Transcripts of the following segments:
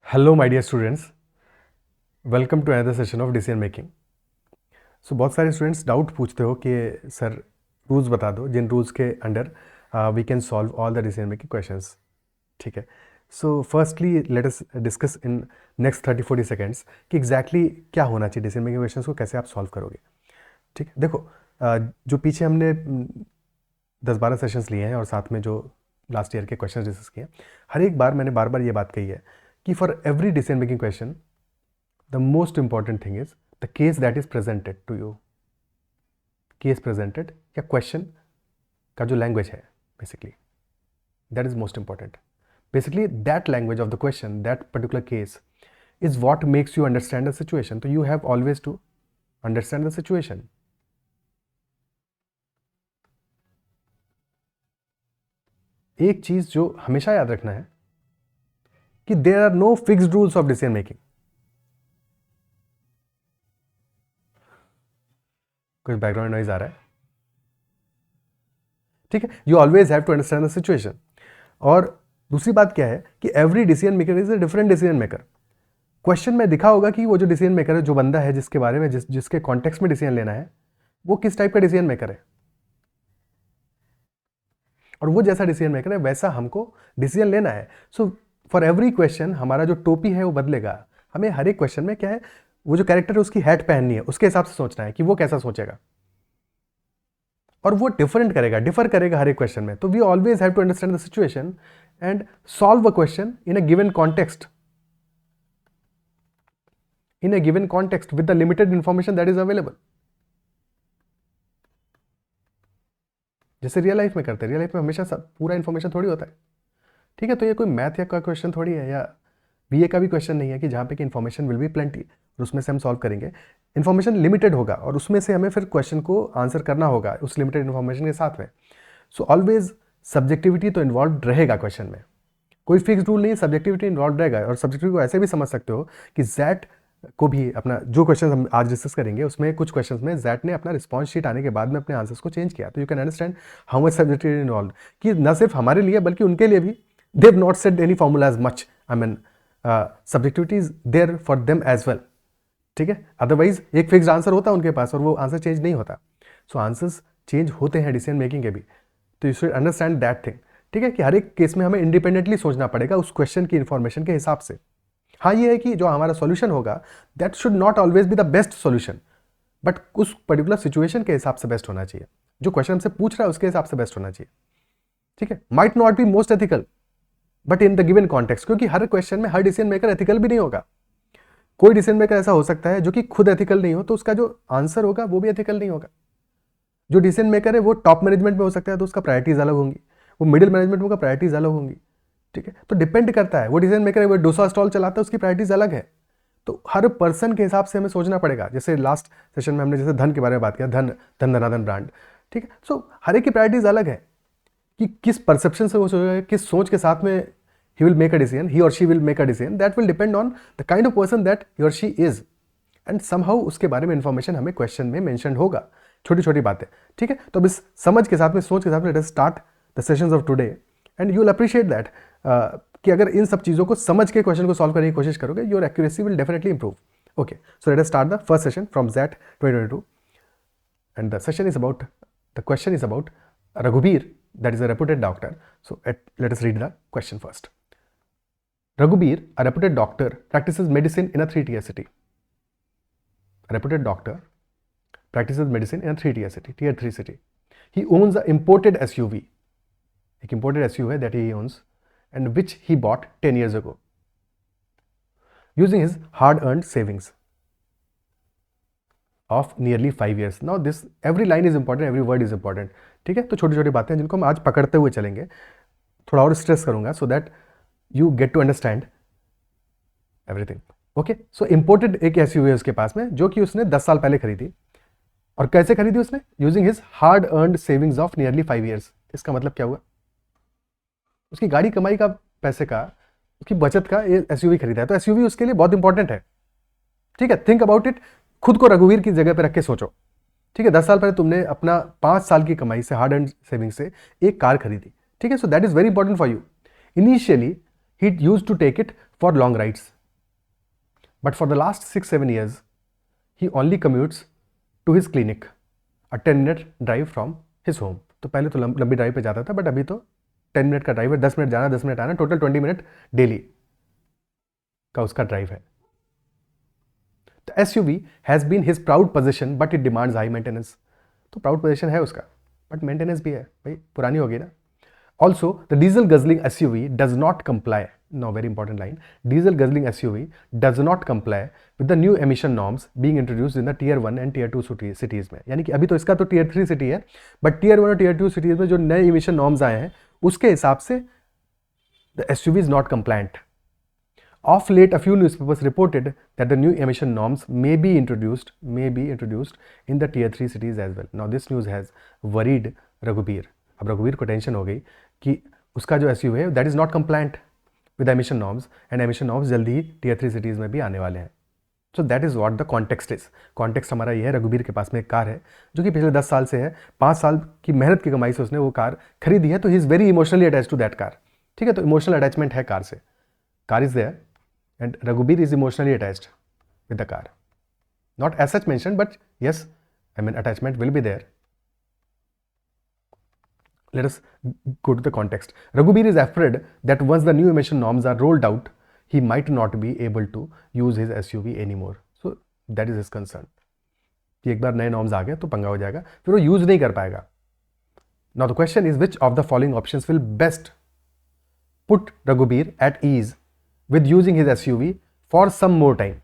Hello my dear students, welcome to another session of decision making. So बहुत सारे students doubt पूछते हो कि सर रूल्स बता दो जिन रूल्स के under we can solve all the decision making questions. ठीक है, so firstly let us discuss in next 30-40 seconds कि एग्जैक्टली क्या होना चाहिए डिसीजन मेकिंग क्वेश्चंस को कैसे आप सॉल्व करोगे। ठीक है, देखो जो पीछे हमने 10-12 सेशंस लिए हैं और साथ में जो लास्ट ईयर के क्वेश्चन डिस्कस किए हैं, हर एक बार मैंने बार बार ये बात कही है कि for every decision making question the most important thing is the case that is presented to you. Case presented या question का जो language है basically that is most important. Basically that language of the question, that particular case is what makes you understand the situation. So you have always to understand the situation. एक चीज जो हमेशा याद रखना है कि there are no fixed rules of decision making. कुछ background noise आ रहा है, ठीक है। You always have to understand the situation. और दूसरी बात क्या है कि every decision maker is a different decision maker. Question में दिखा होगा कि वो जो डिसीजन मेकर है, जो बंदा है जिसके बारे में जिसके कॉन्टेक्स्ट में डिसीजन लेना है, वो किस टाइप का डिसीजन मेकर है, और वो जैसा डिसीजन मेकर है वैसा हमको डिसीजन लेना है। सो फॉर एवरी क्वेश्चन हमारा जो टोपी है वो बदलेगा। हमें हर एक क्वेश्चन में क्या है, वो जो कैरेक्टर है उसकी हैट पहननी है, उसके हिसाब से सोचना है कि वो कैसा सोचेगा, और वो डिफर करेगा हर एक क्वेश्चन में। तो we always have to understand the situation and solve a question in a given context, with the limited information that is available. जैसे रियल लाइफ में करते हैं, रियल लाइफ में हमेशा सब पूरा इंफॉर्मेशन थोड़ी होता है। ठीक है, तो ये कोई मैथ या का क्वेश्चन थोड़ी है, या बीए का भी क्वेश्चन नहीं है कि जहाँ पे कि इन्फॉर्मेशन विल बी प्लेंटी और उसमें से हम सॉल्व करेंगे। इन्फॉर्मेशन लिमिटेड होगा और उसमें से हमें फिर क्वेश्चन को आंसर करना होगा उस लिमिटेड इन्फॉर्मेशन के साथ में। सो ऑलवेज सब्जेक्टिविटी तो इन्वॉल्व रहेगा क्वेश्चन में, कोई फिक्स रूल नहीं, सब्जेक्टिविटी इन्वॉल्व रहेगा। और सब्जेक्टिविटी को ऐसे भी समझ सकते हो कि जैट को भी अपना जो क्वेश्चन हम आज डिस्कस करेंगे उसमें कुछ क्वेश्चंस में जैट ने अपना रिस्पॉन्स शीट आने के बाद में अपने आंसर्स को चेंज किया। तो you can understand how much subjectivity involve, कि न सिर्फ हमारे लिए बल्कि उनके लिए भी they have not said any formula as much, I mean subjectivity is there for them as well. ठीक है, अदरवाइज एक फिक्स्ड आंसर होता है उनके पास और वो आंसर चेंज नहीं होता। सो आंसर्स चेंज होते हैं डिसीजन मेकिंग के भी, तो you should understand that thing. ठीक है, कि हर एक केस में हमें इंडिपेंडेंटली सोचना पड़ेगा उस क्वेश्चन की इंफॉर्मेशन के हिसाब से। हाँ, ये है कि जो हमारा सॉल्यूशन होगा that should not always be the best solution, but उस पर्टिकुलर सिचुएशन के हिसाब से बेस्ट होना चाहिए, जो क्वेश्चन हमसे पूछ रहा है उसके हिसाब से बेस्ट होना चाहिए। ठीक है, might not be most ethical but in the given context, क्योंकि हर क्वेश्चन में हर डिसीजन मेकर एथिकल भी नहीं होगा। कोई डिसीजन मेकर ऐसा हो सकता है जो कि खुद एथिकल नहीं हो, तो उसका जो आंसर होगा वो भी एथिकल नहीं होगा। जो डिसीजन मेकर है वो टॉप मैनेजमेंट में हो सकता है, तो उसका प्रायोरिटीज अलग होंगी, वो मिडिल मैनेजमेंट में होगा, प्रायोरिटीज अलग होंगी। ठीक है, तो डिपेंड करता है, वो डिसीजन मेकर है वो डोसा स्टॉल चलाता है, उसकी प्रायोरिटीज अलग है। तो हर पर्सन के हिसाब से हमें सोचना पड़ेगा। जैसे लास्ट सेशन में हमने जैसे धन के बारे में बात किया, धन धनाधन ब्रांड। ठीक है, सो हर एक की प्रायोरिटीज अलग है कि किस परसेप्शन से वो सोचेगा, किस सोच के साथ में he will make a decision, he or she will make a decision, that will depend on the kind of person that he or she is, and somehow उसके बारे में इंफॉर्मेशन हमें क्वेश्चन में मेंशन होगा, छोटी छोटी बातें। ठीक है, तो अब इस समझ के साथ में, सोच के साथ में late us start the sessions of today and you will appreciate that कि अगर इन सब चीज़ों को समझ के क्वेश्चन को सॉल्व करने की कोशिश करोगे, your accuracy will definitely improve. Okay, so let us start the first session from that 2022 and the session is about, the question is about Raghubir, that is a reputed doctor. So let us read the question first. Raghubir, a reputed doctor, practices medicine in a 3-tier city. A reputed doctor practices medicine in a 3-tier city, tier 3 city. He owns an imported SUV. एक imported SUV है that he owns and which he bought 10 years ago using his hard-earned savings of nearly 5 years. Now this every line is important, every word is important. ठीक है, तो छोटी छोटी बातें जिनको हम आज पकड़ते हुए चलेंगे, थोड़ा और स्ट्रेस करूंगा so that you get to understand everything. Okay, so imported एक एसयूवी है उसके पास में जो कि उसने 10 साल पहले खरीदी। और कैसे खरीदी उसने? Using his hard earned savings of nearly 5 years. इसका मतलब क्या हुआ? उसकी गाड़ी कमाई का, पैसे का, उसकी बचत का एसयूवी खरीदा है, तो एसयूवी उसके लिए बहुत इंपॉर्टेंट है। ठीक है, थिंक अबाउट इट, खुद को रघुवीर की जगह पे रख के सोचो। ठीक है, 10 साल पहले तुमने अपना 5 साल की कमाई से, हार्ड एंड सेविंग से एक कार खरीदी। ठीक है, so that is very important for you. Initially he used to take it for long rides, But for the last 6-7 years, he only commutes to his clinic, a 10-minute drive from his home. तो पहले तो लंबी drive पे जाता था, but अभी तो 10 minute का ड्राइव है, 10 मिनट जाना 10 मिनट आना, टोटल 20 मिनट डेली का उसका ड्राइव है. The SUV has been his proud possession, but it demands high maintenance. तो प्राउड पोजीशन है उसका, बट मेंटेनेंस भी है भाई, पुरानी होगी ना. Also, the diesel guzzling SUV does not comply. Now, very important line. Diesel guzzling SUV does not comply with the new emission norms being introduced in the Tier 1 and Tier 2 cities में. यानी कि अभी तो इसका तो Tier 3 city है, but Tier 1 और Tier 2 cities में जो नए emission norms आए हैं उसके हिसाब से the SUV is not compliant. Of late, a few newspapers reported that the new emission norms may be introduced in the Tier 3 cities as well. Now, this news has worried Raghuveer. अब रघुवीर को tension हो गई कि उसका जो SUV है that is not compliant with emission norms, and emission norms जल्दी ही Tier 3 सिटीज़ में भी आने वाले हैं. So that is what the context is. Context हमारा ये है, रघुवीर के पास में एक कार है जो कि पिछले 10 साल से है, 5 साल की मेहनत की कमाई से उसने वो कार खरीदी है, तो he is very emotionally attach to that car. ठीक है, तो इमोशनल अटैचमेंट है कार से. कार इज देयर एंड रघुवीर is emotionally attached with the car. Not as such mention, but yes, I mean attachment will be there. Let us go to the context. Raghuveer is afraid that once the new emission norms are rolled out, he might not be able to use his SUV anymore. So that is his concern. कि एक बार नए norms आ गए तो पंगा हो जाएगा, फिर वो यूज नहीं कर पाएगा. Now the question is, which of the following options will best put Raghuveer at ease with using his SUV for some more time?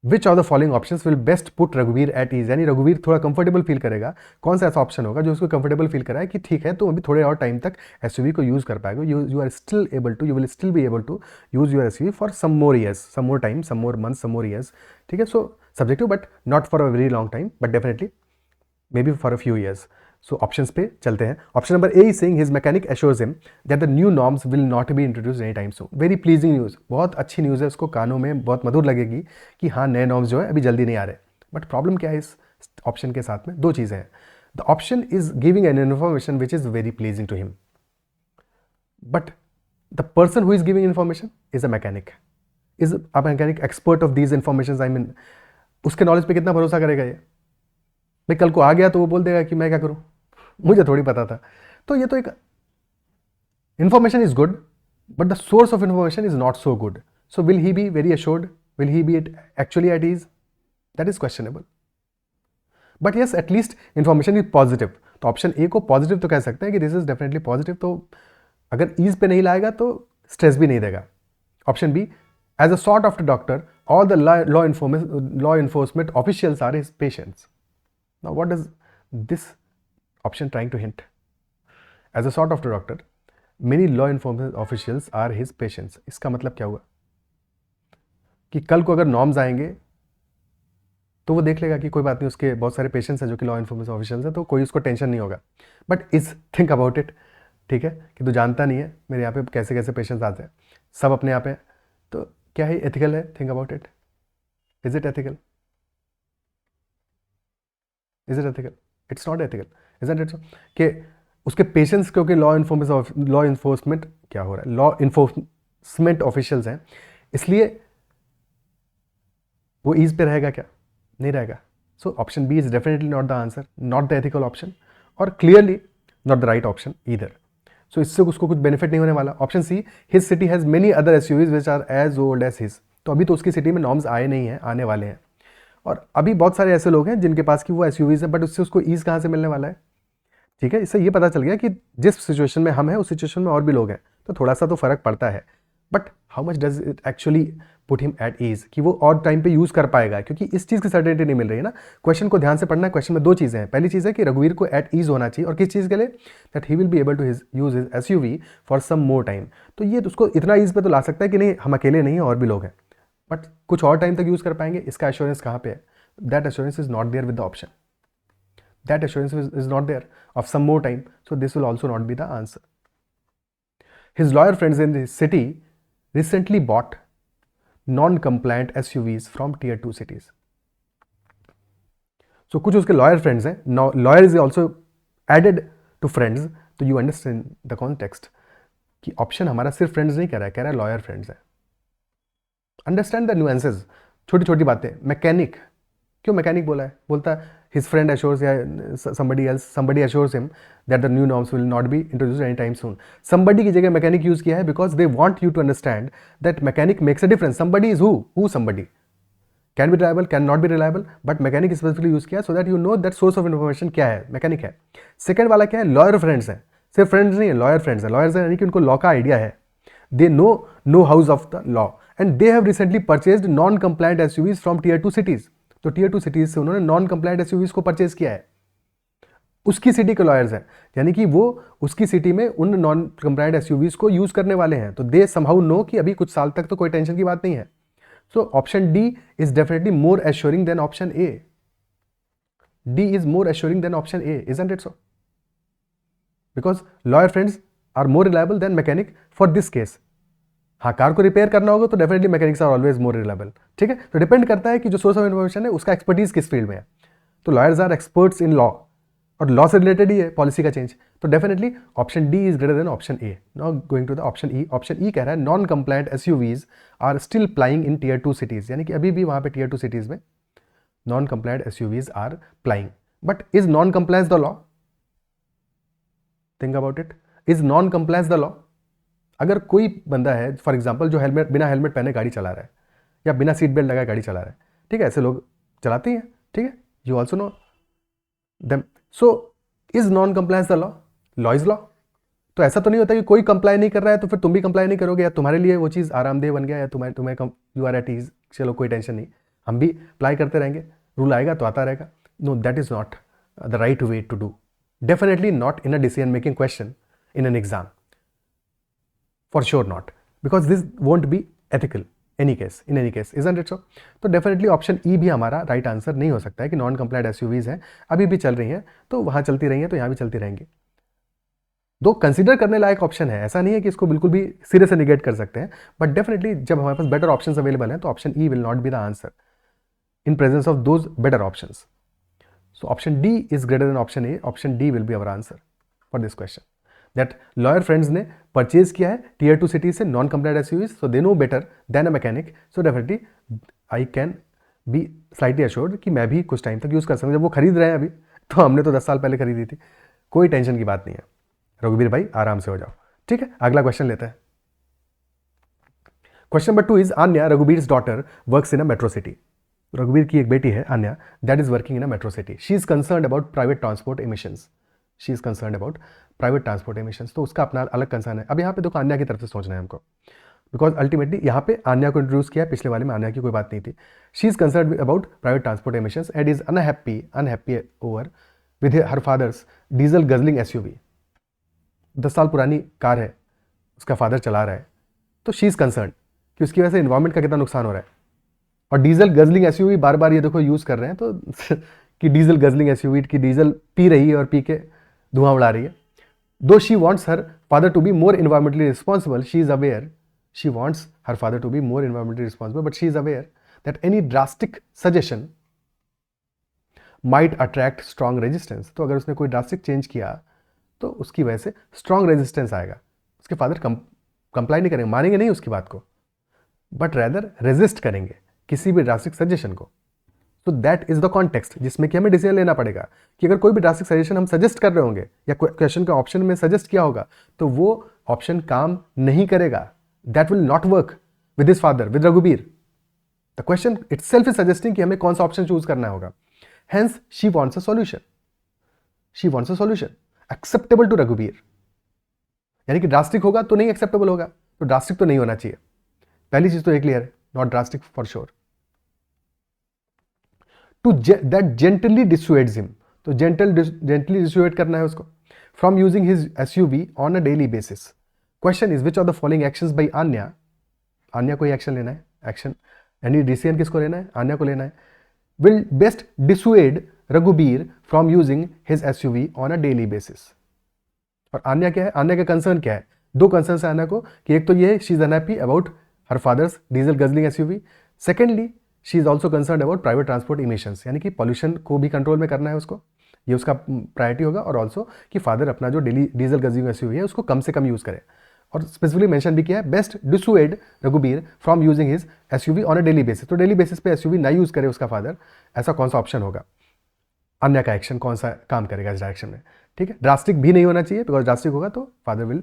Which of the following options will best put Raghuveer at ease? यानी रघुवीर थोड़ा comfortable feel करेगा. कौन सा ऐसा option होगा जो उसको कंफर्टेबल फील कराए कि ठीक है, तो अभी थोड़े और टाइम तक SUV को यूज कर पाएगा. You will still be able to use your SUV for some more years, some more time, some more months, some more years. ठीक है, so subjective, but not for a very long time, but definitely may be for a few years. So options पे चलते हैं. Option number A is saying his mechanic assures him that the new norms will not be introduced any time soon. Very pleasing news, बहुत अच्छी news है, उसको कानों में बहुत मधुर लगेगी कि हाँ, नए नॉर्म्स जो है अभी जल्दी नहीं आ रहे. बट प्रॉब्लम क्या है इस ऑप्शन के साथ में? दो चीज़ें हैं. The option is giving an information which is very pleasing to him, but the person who is giving information is a mechanic, is a mechanic expert of these information. I mean उसके knowledge पे कितना भरोसा करेगा ये? भाई कल को आ गया तो वो बोल देगा कि मैं क्या करूं, मुझे थोड़ी पता था. तो ये तो एक information is good, but the source of information is not so good. So will he be very assured? Will he be actually at ease? That is questionable. But yes, at least information is positive. तो option A को positive तो कह सकते हैं कि this is definitely positive. तो अगर ease पे नहीं लाएगा तो स्ट्रेस भी नहीं देगा. Option B, as a sort of the doctor, all the law enforcement officials are his patients. Now, what does this option trying to hint? As a sort of the doctor, many law enforcement officials are his patients. इसका मतलब क्या हुआ कि कल को अगर norms आएंगे तो वो देख लेगा कि कोई बात नहीं, उसके बहुत सारे पेशेंट्स हैं जो कि लॉ इन्फॉर्मेशन ऑफिशियल्स हैं, तो कोई उसको टेंशन नहीं होगा. But is think about it. ठीक है, कि तू जानता नहीं है मेरे यहाँ पे कैसे कैसे पेशेंट्स आते हैं, सब अपने यहाँ पे. तो क्या है एथिकल है? Think about it. Is it ethical? Is it ethical? It's not ethical, isn't it? कि उसके पेशेंट्स, क्योंकि लॉ इन्फोर्समेंट क्या हो रहा है, लॉ इन्फोर्समेंट ऑफिशियल्स हैं, इसलिए वो ईज पे रहेगा क्या? नहीं रहेगा. So option B is definitely not the answer, not the ethical option, और clearly not the right option either. So इससे उसको कुछ बेनिफिट नहीं होने वाला. Option C, his city has many other SUVs which are as old as his. तो अभी तो उसकी सिटी में नॉर्म्स आए नहीं हैं, आने वाले हैं, और अभी बहुत सारे ऐसे लोग हैं जिनके पास की वो SUVs है, बट उससे उसको ईज कहाँ से मिलने वाला है? ठीक है, इससे ये पता चल गया कि जिस सिचुएशन में हम हैं उस सिचुएशन में और भी लोग हैं, तो थोड़ा सा तो फर्क पड़ता है. But how much does it actually put him at ease, कि वो और टाइम पे यूज कर पाएगा, क्योंकि इस चीज़ की सर्टेनिटी नहीं मिल रही है ना. क्वेश्चन को ध्यान से पढ़ना है. क्वेश्चन में दो चीज़ें हैं. पहली चीज़ है कि रघुवीर को एट ईज होना चाहिए, और किस चीज़ के लिए? That he will be able to use his SUV for some more time. तो ये उसको इतना ईज पे तो ला सकता है कि नहीं, हम अकेले नहीं हैं, और भी लोग हैं, बट कुछ और टाइम तक यूज कर पाएंगे, इसका एश्योरेंस कहाँ पे है? That assurance is not there with the option. That assurance is not there of some more time. So this will also not be the answer. His lawyer friends in the city recently bought non-compliant SUVs from Tier 2 cities. So कुछ उसके lawyer friends हैं. Now lawyer is also added to friends. तो you understand the context कि option हमारा सिर्फ friends नहीं कह रहा है, कह रहा है लॉयर फ्रेंड्स है. अंडरस्टैंड द न्यूएंसेस, छोटी छोटी बातें। मैकेनिक, क्यों मैकेनिक बोला है? बोलता है हिज फ्रेंड एश्योर्स या somebody assures him that the new norms will not be introduced anytime soon. somebody की जगह मैकेनिक यूज किया है because they want you to understand that mechanic makes a difference. somebody is who somebody can be reliable, can not be reliable, but mechanic specifically use किया so that you know that source of information क्या है, mechanic है। Second वाला क्या है? Lawyer friends है। सिर्फ friends नहीं है, लॉयर फ्रेंड्स है। लॉयर्स है यानी कि उनको लॉ का आइडिया है, they know house of the law and they have recently purchased non compliant SUVs from tier 2 cities. तो टियर 2 सिटीज से उन्होंने नॉन कंप्लायंट एसयूवीज को परचेज किया है, उसकी सिटी के लॉयर्स हैं, यानी कि वो उसकी सिटी में उन नॉन कंप्लायंट एसयूवीज को यूज करने वाले हैं। तो दे समहाउ नो कि अभी कुछ साल तक तो कोई टेंशन की बात नहीं है। So option D is definitely more assuring than option A. D is more assuring than option A, isn't it so? Because lawyer friends are more reliable than mechanic for this case. हाँ, car को repair करना होगा तो definitely mechanics are always more reliable. ठीक है, तो depend करता है कि जो सोर्स ऑफ इन्फॉर्मेशन है उसका एक्सपर्टीज किस फील्ड में है। तो lawyers are experts in law और लॉ से रिलेटेड ही है पॉलिसी का चेंज। तो definitely option D is greater than option A. Now going to the option E. Option E कह रहा है non compliant SUVs are still plying in tier 2 cities, यानी कि अभी भी वहां पे टियर 2 सिटीज में non compliant SUVs are plying. But is non compliance the law? Think about it, is non compliance the law? अगर कोई बंदा है फॉर एग्जांपल जो बिना हेलमेट पहने गाड़ी चला रहा है या बिना सीट बेल्ट लगाए गाड़ी चला रहा है, ठीक है, ऐसे लोग चलाते हैं, ठीक है, you also know them. So is non compliance the law? Law is law. तो ऐसा तो नहीं होता कि कोई कंप्लाई नहीं कर रहा है तो फिर तुम भी कंप्लाई नहीं करोगे, या तुम्हारे लिए वो चीज़ आरामदेह बन गया, या तुम्हें यू आर एट ईज, चलो कोई टेंशन नहीं, हम भी अप्लाई करते रहेंगे, रूल आएगा तो आता रहेगा। No, that is not the right way to do, definitely not in a decision making question in an exam, for sure not, because this won't be ethical in any case, isn't it so? तो definitely option E भी हमारा right answer नहीं हो सकता है कि non compliant SUVs हैं, अभी भी चल रही हैं तो वहां चलती रही हैं तो यहाँ भी चलती रहेंगी। दो कंसीडर करने लायक ऑप्शन है, ऐसा नहीं है कि इसको बिल्कुल भी सिरे से निगेट कर सकते हैं, बट डेफिनेटली जब हमारे पास बेटर ऑप्शंस अवेलेबल हैं तो option E will not be the answer in presence of those better options. So option D is greater than option A. Option D will be our answer for this question. That lawyer friends ने purchase किया है tier 2 cities से non compliant SUVs, so they know better than a mechanic, so definitely I can be slightly assured कि मैं भी कुछ time तक use कर सकूँ। जब वो खरीद रहे हैं अभी, तो हमने तो 10 साल पहले खरीदी थी, कोई टेंशन की बात नहीं है। रघुवीर भाई आराम से हो जाओ, ठीक है। अगला क्वेश्चन लेते हैं। Question number 2 is Anya, Raghuvir's daughter, works in a metro city. रघुवीर की एक बेटी है Anya, that is working in a metro city. She is concerned about private transport emissions. She is concerned about private transport emissions, तो उसका अपना अलग कंसर्न है। अब यहाँ पे देखो आन्या की तरफ से सोचना है हमको, बिकॉज अल्टीमेटली यहाँ पे आन्या को इंट्रोड्यूस किया है, पिछले वाले में आन्या की कोई बात नहीं थी। She is concerned about private transport emissions and is unhappy over with her father's diesel guzzling SUV. 10 साल पुरानी कार है, उसका फादर चला रहा है, तो शी इज कंसर्न कि उसकी वजह से इन्वायरमेंट का कितना नुकसान हो रहा है। और डीजल गजलिंग एसयूवी बार बार ये देखो यूज कर रहे हैं, तो कि डीजल गजलिंग एसयूवी की डीजल पी रही है और पी के धुआं उड़ा रही है। Though she wants her father to be more environmentally responsible, she is aware, she wants her father to be more environmentally responsible, but she is aware that any drastic suggestion might attract strong resistance. तो अगर उसने कोई drastic change किया तो उसकी वजह से strong resistance आएगा। उसके फादर कंप्लाई नहीं करेंगे, मानेंगे नहीं उसकी बात को, बट रेदर रेजिस्ट करेंगे किसी भी ड्रास्टिक सजेशन को। तो दैट इज द कॉन्टेक्स्ट जिसमें कि हमें डिसीजन लेना पड़ेगा कि अगर कोई भी ड्रास्टिक सजेशन हम सजेस्ट कर रहे होंगे या क्वेश्चन के ऑप्शन में सजेस्ट किया होगा तो वो ऑप्शन काम नहीं करेगा, that will not work with his father, with Raghubir. The question itself is suggesting कि हमें कौन सा ऑप्शन चूज करना होगा। Hence she wants a solution, she wants a solution acceptable to Raghubir, यानी कि ड्रास्टिक होगा तो नहीं एक्सेप्टेबल होगा, तो ड्रास्टिक तो नहीं होना चाहिए। पहली चीज तो ये क्लियर है, not drastic for sure. To that gently dissuades him, तो जेंटली डिसुएड करना है उसको from using his SUV on a daily basis. Question is which of the following actions by Anya, Anya को ही एक्शन लेना है, एक्शन यानी डिसीजन किसको लेना है, आन्या को लेना है, will best dissuade Raghubir from using his SUV on a daily basis. और आन्या क्या है, आन्या का कंसर्न क्या है, दो कंसर्न है आन्या को कि एक तो ये है she is unhappy about her father's diesel guzzling SUV, secondly she is also concern about private transport emissions, यानी कि पॉल्यूशन को भी कंट्रोल में करना है उसको, ये उसका प्रायोरिटी होगा, और ऑल्सो कि फादर अपना जो डेली डीजल गजलिंग एसयूवी है उसको कम से कम यूज करे। और स्पेसिफिकली मेंशन भी किया है best dissuade Raghubir from using his SUV on a daily basis. तो डेली बेसिस पे एसयूवी ना यूज करे उसका फादर, ऐसा कौन सा ऑप्शन होगा, अन्य का एक्शन कौन सा काम करेगा इस डायरेक्शन में। ठीक है, ड्रास्टिक भी नहीं होना चाहिए, बिकॉज ड्रास्टिक होगा तो फादर विल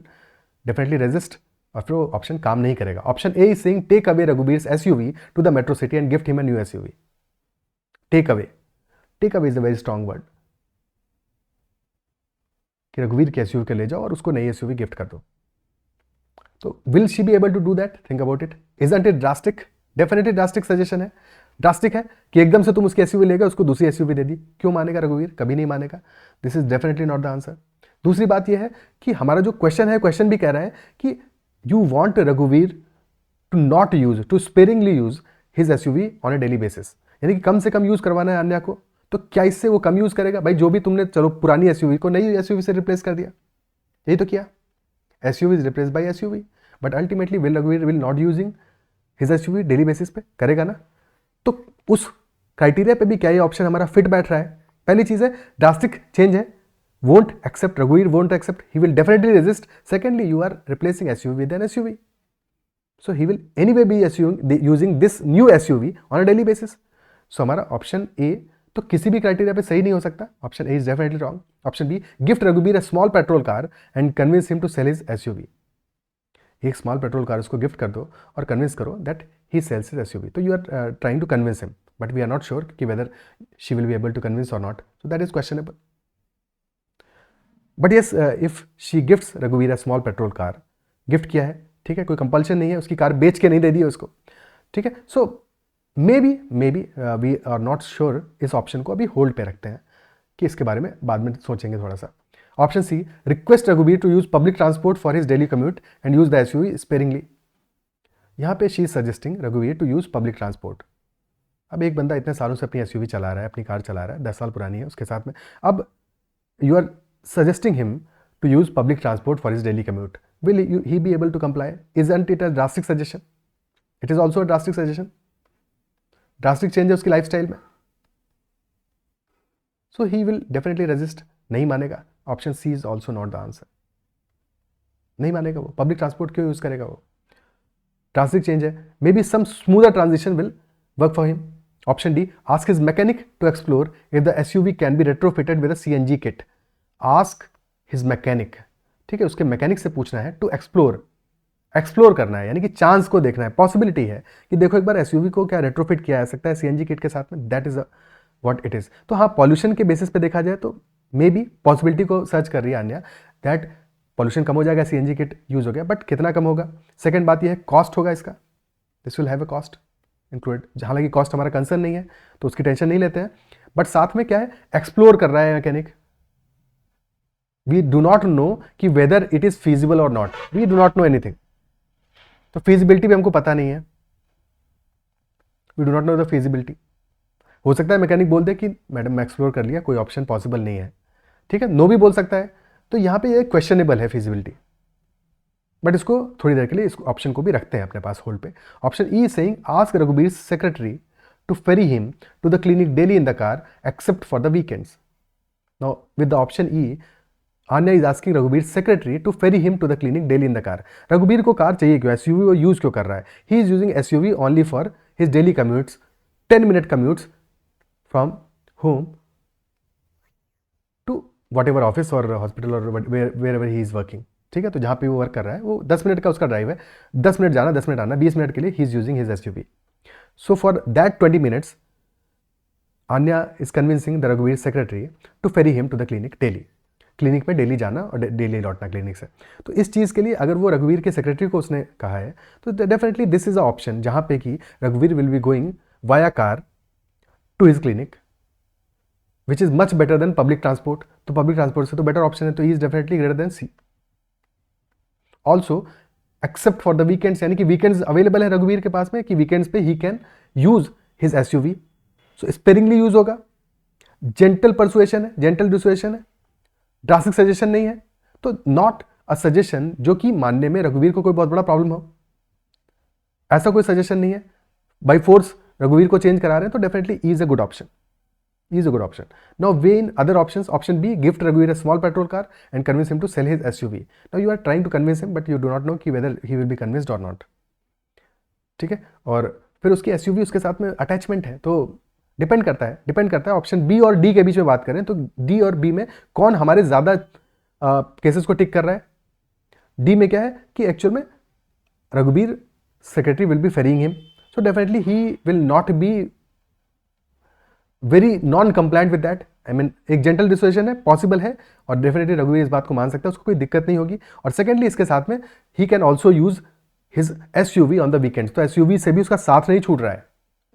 डेफिनेटली रेजिस्ट और फिर वो ऑप्शन काम नहीं करेगा। Option A is saying take away Raghubir's SUV to the metro city and gift him a new SUV. Take away, take away is a very strong word, कि रघुवीर के SUV के ले जाओ और उसको नई एसयूवी गिफ्ट कर दो। तो will she be able to do that? Think about it. Isn't it drastic? Definitely drastic suggestion है, ड्रास्टिक है कि एकदम से तुम उसकी एसयूवी लेगा, उसको दूसरी एसयूवी दे दी। क्यों मानेगा रघुवीर? कभी नहीं मानेगा। This is definitely not the answer. दूसरी बात यह है कि हमारा जो क्वेश्चन है, क्वेश्चन भी कह रहा है कि यू वांट रघुवीर to not use, to sparingly use his SUV on a daily basis, यानी कि कम से कम यूज करवाना है अन्य को। तो क्या इससे वो कम यूज करेगा? भाई जो भी तुमने, चलो पुरानी एसयूवी को नई एसयूवी से रिप्लेस कर दिया, यही तो किया। SUV is replace by SUV, but ultimately will रघुवीर will not using his SUV daily basis पे, करेगा ना? तो उस क्राइटेरिया पे भी क्या ये ऑप्शन हमारा फिट बैठ रहा है? पहली चीज है ड्रास्टिक चेंज है, won't accept, Raghuveer won't accept, he will definitely resist. Secondly, you are replacing SUV with an SUV, so he will anyway be using this new SUV on a daily basis. So हमारा option A तो किसी भी criteria पे सही नहीं हो सकता। Option A is definitely wrong. Option B, gift Raghubir a small petrol car and convince him to sell his SUV. एक स्मॉल पेट्रोल कार उसको गिफ्ट कर दो और कन्विंस करो that he sells his SUV. तो you are trying to convince him, but we are not sure कि whether she will be able to convince और not, so that is questionable. But yes, if she gifts रघुवीर a small petrol car, gift किया है, ठीक है, कोई compulsion नहीं है, उसकी कार बेच के नहीं दे दी है उसको, ठीक है। So maybe we are not sure, इस ऑप्शन को अभी होल्ड पे रखते हैं कि इसके बारे में बाद में सोचेंगे थोड़ा सा। ऑप्शन सी, रिक्वेस्ट रघुवीर to use public transport for his daily commute and use the SUV sparingly. यहाँ पे शी इज सजेस्टिंग रघुवीर टू यूज पब्लिक ट्रांसपोर्ट। अब एक बंदा इतने सालों से अपनी एसयूवी चला रहा है, अपनी कार चला रहा है, 10 साल पुरानी है, उसके साथ में अब you are suggesting him to use public transport for his daily commute. Will he be able to comply? Isn't it a drastic suggestion? It is also a drastic suggestion. Drastic change है उसकी lifestyle में, so he will definitely resist. नहीं मानेगा। Option C is also not the answer. नहीं मानेगा वो। Public transport क्यों use करेगा वो? Drastic change है। Maybe some smoother transition will work for him. Option D, ask his mechanic to explore if the SUV can be retrofitted with a CNG kit. Ask his mechanic, ठीक है, उसके mechanic से पूछना है, to explore करना है, यानी कि चांस को देखना है, पॉसिबिलिटी है कि देखो एक बार एसयूवी को क्या रेट्रोफिट किया जा सकता है सीएनजी किट के साथ में। That is what it is. तो हाँ, पॉल्यूशन के बेसिस पे देखा जाए तो मे बी पॉसिबिलिटी को सर्च कर रही है अन्या, दैट पॉल्यूशन कम हो जाएगा, सीएनजी किट यूज हो गया, बट कितना कम होगा। सेकेंड बात यह है कॉस्ट होगा इसका, this will have a cost included. हालांकि कॉस्ट हमारा कंसर्न नहीं है तो उसकी टेंशन नहीं लेते हैं, बट साथ में क्या है, एक्सप्लोर कर रहा है mechanic. We do not know कि whether it is feasible or not. We do not know anything. तो feasibility भी हमको पता नहीं है। We do not know the feasibility. हो सकता है मैकेनिक बोल दे कि मैडम मैं एक्सप्लोर कर लिया, कोई ऑप्शन पॉसिबल नहीं है, ठीक है, नो भी बोल सकता है। तो यहाँ पे ये क्वेश्चनेबल है feasibility, बट इसको थोड़ी देर के लिए इस ऑप्शन को भी रखते हैं अपने पास होल्ड पे। Option E saying ask Raghubir secretary to ferry him to the clinic daily in the car except for the weekends. Now with the option E, Anya is asking Raghuveer's secretary to ferry him to the clinic daily in the car. Raghubir को car चाहिए क्यों? SUV वो use क्यों कर रहा है? He is using SUV only for his daily commutes, 10-minute commutes from home to whatever office or hospital or wherever he is working. ठीक है, तो जहाँ पे वो वर्क कर रहा है वो 10 मिनट का उसका ड्राइव है, 10 मिनट जाना 10 मिनट आना, 20 मिनट के लिए he is using his SUV. So for that 20 minutes, Anya is convincing the Raghuveer's secretary to ferry him to the clinic daily. Clinic में डेली जाना और डेली लौटना क्लिनिक से। तो इस चीज़ के लिए अगर वो रघुवीर के सेक्रेटरी को उसने कहा है तो definitely this is a option जहाँ पे कि रघुवीर will be going via car to his clinic, which is much better than public transport. तो पब्लिक ट्रांसपोर्ट से तो बेटर ऑप्शन है, तो he is definitely greater than C. Also except for the weekends, यानी कि वीकेंड्स अवेलेबल है रघुवीर के पास में कि वीकेंड्स पे he can use his SUV. So sparingly use होगा, जेंटल परसुएशन है, जेंटल डिसुएशन है, ड्रास्टिक सजेशन नहीं है। तो नॉट अ सजेशन जो कि मानने में रघुवीर को कोई बहुत बड़ा प्रॉब्लम हो, ऐसा कोई सजेशन नहीं है। बाई फोर्स रघुवीर को चेंज करा रहे हैं, तो definitely E is a good option. E is a good option. Now weigh in other options. Option B, gift Raghuveer a small petrol car and convince him to sell his SUV. Now you are trying to convince him, but you do not know कि whether he will be convinced or not. ठीक है, और फिर उसकी SUV उसके साथ में attachment है, तो डिपेंड करता है ऑप्शन बी और डी के बीच में बात करें तो डी और बी में कौन हमारे ज़्यादा केसेस को टिक कर रहा है. डी में क्या है कि एक्चुअल में Raghubir secretary will be fearing him, so definitely he will not be very non compliant with that. I mean एक जेंटल डिसोजन है, पॉसिबल है, और डेफिनेटली रघुवीर इस बात को मान सकता है, उसको कोई दिक्कत नहीं होगी. और सेकेंडली इसके साथ में he can also use his SUV on the weekend. तो SUV से भी उसका साथ नहीं छूट रहा है.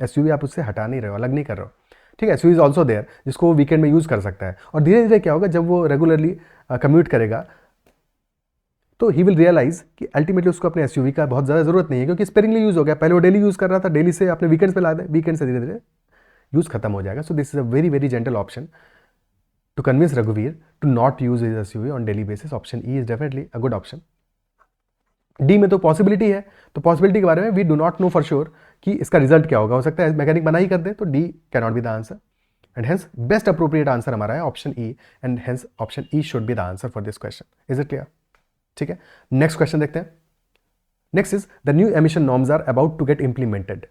SUV आप उससे हटा नहीं रहे हो, अलग नहीं कर रहे हो. ठीक है, SUV इज ऑल्सो देयर जिसको वो वीकेंड में यूज कर सकता है. और धीरे धीरे क्या होगा, जब वो रेगुलरली कम्यूट करेगा तो ही विल रियलाइज कि अल्टीमेटली उसको अपने SUV का बहुत ज़्यादा जरूरत नहीं है, क्योंकि स्पेरिंगली यूज हो गया. पहले वो डेली यूज कर रहा था, डेली से अपने वीकेंड्स पे ला दे, वीकेंड से धीरे धीरे यूज खत्म हो जाएगा. So this is a very very gentle option to convince रघुवीर to not use his SUV on daily basis. Option E is definitely a good option. D में तो पॉसिबिलिटी है, तो पॉसिबिलिटी के बारे में we do not know for sure कि इसका रिजल्ट क्या होगा. हो सकता है मैकेनिक मना ही कर दे, तो D can not be the answer, and hence best appropriate answer हमारा है option E, and hence option E should be the answer for this question. Is it clear? ठीक है, नेक्स्ट क्वेश्चन देखते हैं. Next is the new emission norms are about to get implemented.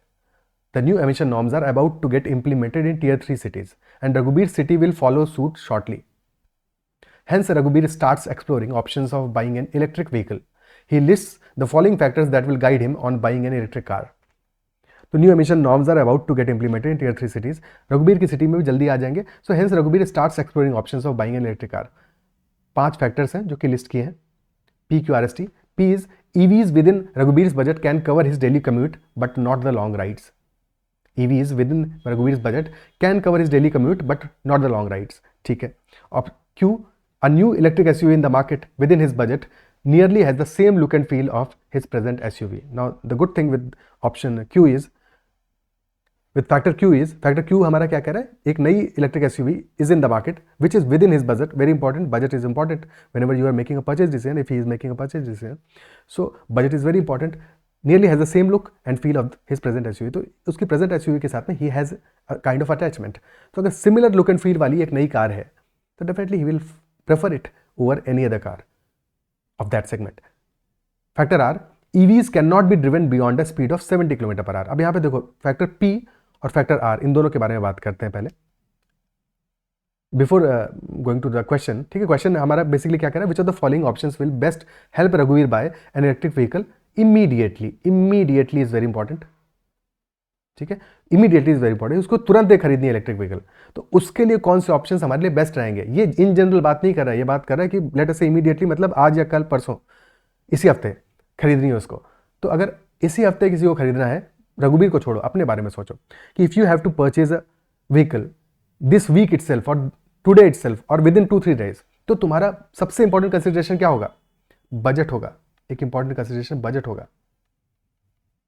The new emission norms are about to get implemented in tier 3 cities, and Raghubir city will follow suit shortly. Hence, Raghubir starts exploring options of buying an electric vehicle. He lists the following factors that will guide him on buying an electric car. तो new emission norms are about to get implemented in tier 3 cities. Raghubir की city में भी जल्दी आ जाएंगे. So hence Raghubir starts exploring options of buying an electric car. 5 factors हैं जो कि list किए हैं. PQRST. P is EVs within Raghubir's budget can cover his daily commute but not the long rides. EVs within Raghuveer's budget can cover his daily commute but not the long rides. ठीक है. और Q, a new electric SUV in the market within his budget nearly has the same look and feel of his present SUV. Now the good thing with option Q is, with factor Q हमारा क्या कह रहा है, एक नई electric SUV is in the market which is within his budget. Very important, budget is important whenever you are making a purchase decision. If he is making a purchase decision, so budget is very important. Nearly has the same look and feel of his present SUV. तो उसकी present SUV के साथ में he has a kind of attachment. तो अगर similar look and feel वाली एक नई कार है तो definitely he will prefer it over any other car of that segment. Factor R, EVs cannot be driven beyond a speed of 70 km/h. अब यहाँ पे देखो factor P और factor R, इन दोनों के बारे में बात करते हैं पहले. Before going to the question, ठीक है, क्वेश्चन हमारा बेसिकली क्या कह रहा है, which of the following options will best help Raghuveer buy an electric vehicle immediately is very important. ठीक है, immediately is very important. उसको तुरंत दे खरीदनी है इलेक्ट्रिक व्हीकल, तो उसके लिए कौन से ऑप्शंस हमारे लिए बेस्ट रहेंगे. ये इन जनरल बात नहीं कर रहा है, ये बात कर रहा है कि लेट अस से इमीडिएटली मतलब आज या कल परसों, इसी हफ्ते खरीदनी है उसको. तो अगर इसी हफ्ते किसी को खरीदना है, रघुबीर को छोड़ो, अपने बारे में सोचो कि if you have to purchase a vehicle this week itself और टुडे इटसेल्फ और विद इन 2-3 डेज, तो तुम्हारा सबसे इंपॉर्टेंट कंसिडरेशन क्या होगा, बजट होगा. एक इंपॉर्टेंट कंसिडरेशन बजट होगा.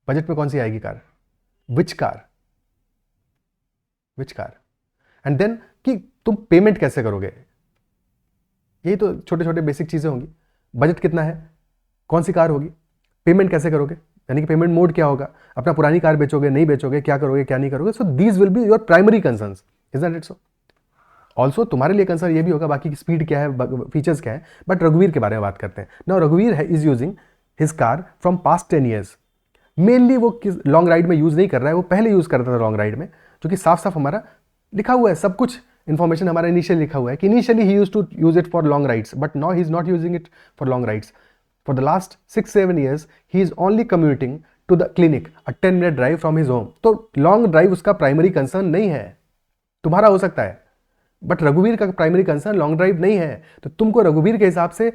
बजट में कौन सी आएगी car, which car, and then कि तुम पेमेंट कैसे करोगे. यही तो छोटे छोटे बेसिक चीजें होंगी. बजट कितना है, कौन सी कार होगी, पेमेंट कैसे करोगे, यानी कि पेमेंट मोड क्या होगा, अपना पुरानी कार बेचोगे नहीं बेचोगे, क्या करोगे क्या नहीं करोगे. So these will be your primary concerns, isn't it so. Also तुम्हारे लिए कंसर्न ये भी होगा बाकी की स्पीड क्या है, फीचर्स क्या है. बट रघुवीर के बारे में बात करते हैं. नाउ रघुवीर is using his car from past 10 years. Mainly वो लॉन्ग राइड में यूज नहीं कर रहा है, वो पहले यूज करता था लॉन्ग राइड में, जो कि साफ साफ हमारा लिखा हुआ है, सब कुछ इन्फॉर्मेशन हमारा इनिशियल लिखा हुआ है कि initially he use to use it for long rides, but now he is not using it for long rides. For the last 6-7 years he is only commuting to the clinic, a 10-minute drive from his home. तो long drive उसका primary concern नहीं है. तुम्हारा हो सकता है, but रघुवीर का प्राइमरी कंसर्न लॉन्ग ड्राइव नहीं है. तो तुमको रघुवीर के हिसाब से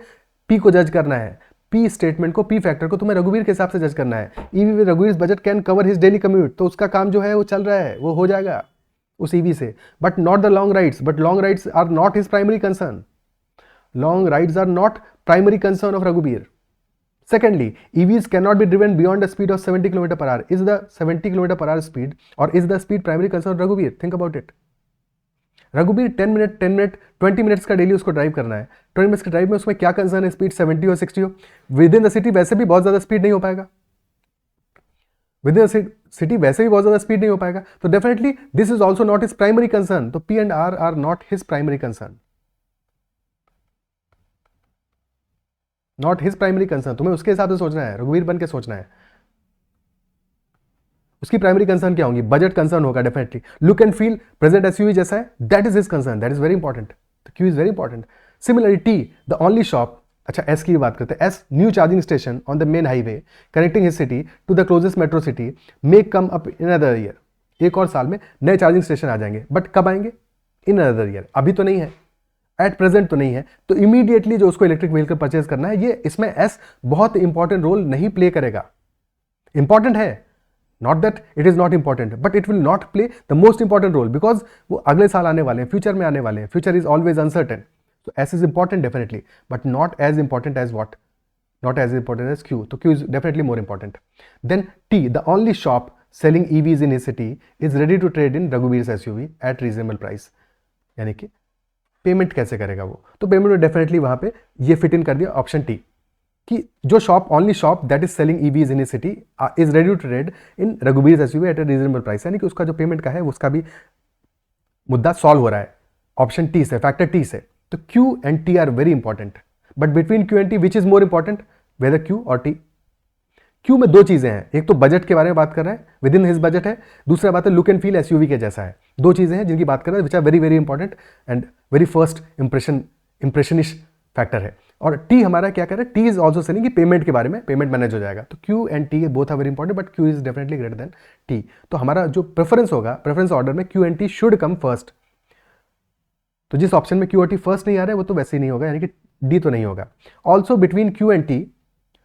पी को जज करना है, पी स्टेटमेंट को, पी फैक्टर को तुम्हें रघुवीर के हिसाब से जज करना है. ईवी विद रघुवीर budget can cover his daily commute, तो उसका काम जो है वो चल रहा है, वो हो जाएगा उस ईवी से. But not the long rides, but long rides are not his primary concern. Long rides are not primary concern of रघुवीर. Secondly, EVs cannot be driven beyond a speed of 70 km/h. Is the 70 km/h speed or is the speed primary concern of Raghuveer? Think about it. Raghubir 10 minute 20 minutes का daily उसको drive करना है. 20 minutes के drive में उसमें क्या concern है, speed 70 और 60 हो. विद इन द सिटी वैसे भी बहुत ज़्यादा स्पीड नहीं हो पाएगा. विद इन सिटी वैसे भी बहुत ज़्यादा स्पीड नहीं हो पाएगा, तो definitely this is also not his primary concern, तो P and R not his primary concern, not his primary concern. तुम्हें उसके हिसाब से सोचना है, रघुवीर बन के सोचना है। उसकी प्राइमरी कंसर्न क्या होंगी? बजट कंसर्न होगा definitely. Look and feel present SUV जैसा है, that is his concern, that is very important, तो Q is very important. Similarly T, the only shop, अच्छा एस की बात करते हैं, S new charging station on the main highway connecting his city to the closest metro city may come up in another year, एक और साल में नए चार्जिंग स्टेशन आ जाएंगे, बट कब आएंगे? इन अनदर ईयर, अभी तो नहीं है, एट प्रेजेंट तो नहीं है, तो इमीडिएटली जो उसको इलेक्ट्रिक व्हीकल परचेज करना है, ये इसमें एस बहुत इंपॉर्टेंट रोल नहीं प्ले करेगा। इंपॉर्टेंट है, not that it is not important, but it will not play the most important role, because वो अगले साल आने वाले हैं, फ्यूचर में आने वाले हैं, future is always uncertain, so S is important definitely, but not as important as what? Not as important as Q. So Q is definitely more important. Then T, the only shop selling EVs in his city is ready to trade in Raghuvir's SUV at reasonable price. यानी कि payment कैसे करेगा वो? तो payment में definitely वहां पे ये फिट इन कर दिया ऑप्शन टी, कि जो shop, only shop that is selling EVs in his city is ready to trade in रघुवीर SUV at a reasonable price, यानी कि उसका जो पेमेंट का है उसका भी मुद्दा सॉल्व हो रहा है ऑप्शन टी से, फैक्टर टी से। तो Q and T are very important, but between Q and T which is more important, whether Q or T? Q में दो चीजें हैं, एक तो बजट के बारे में बात कर रहे हैं, विद इन हिज बजट है, दूसरा बात है लुक एंड फील एसयूवी के जैसा है। दो चीजें हैं जिनकी बात कर रहे हैं, which are very very important and very first impressionish factor है। और T हमारा क्या कर रहा है? T इज ऑल्सो सेलिंग कि पेमेंट के बारे में, पेमेंट मैनेज हो जाएगा। तो Q and T both are very important, but Q is definitely greater than T। तो हमारा जो प्रेफरेंस होगा, प्रेफरेंस ऑर्डर में Q and T should come first. तो जिस ऑप्शन में क्यू और टी फर्स्ट नहीं आ रहा है वो तो वैसे ही नहीं होगा, यानी कि डी तो नहीं होगा। Also between Q and T,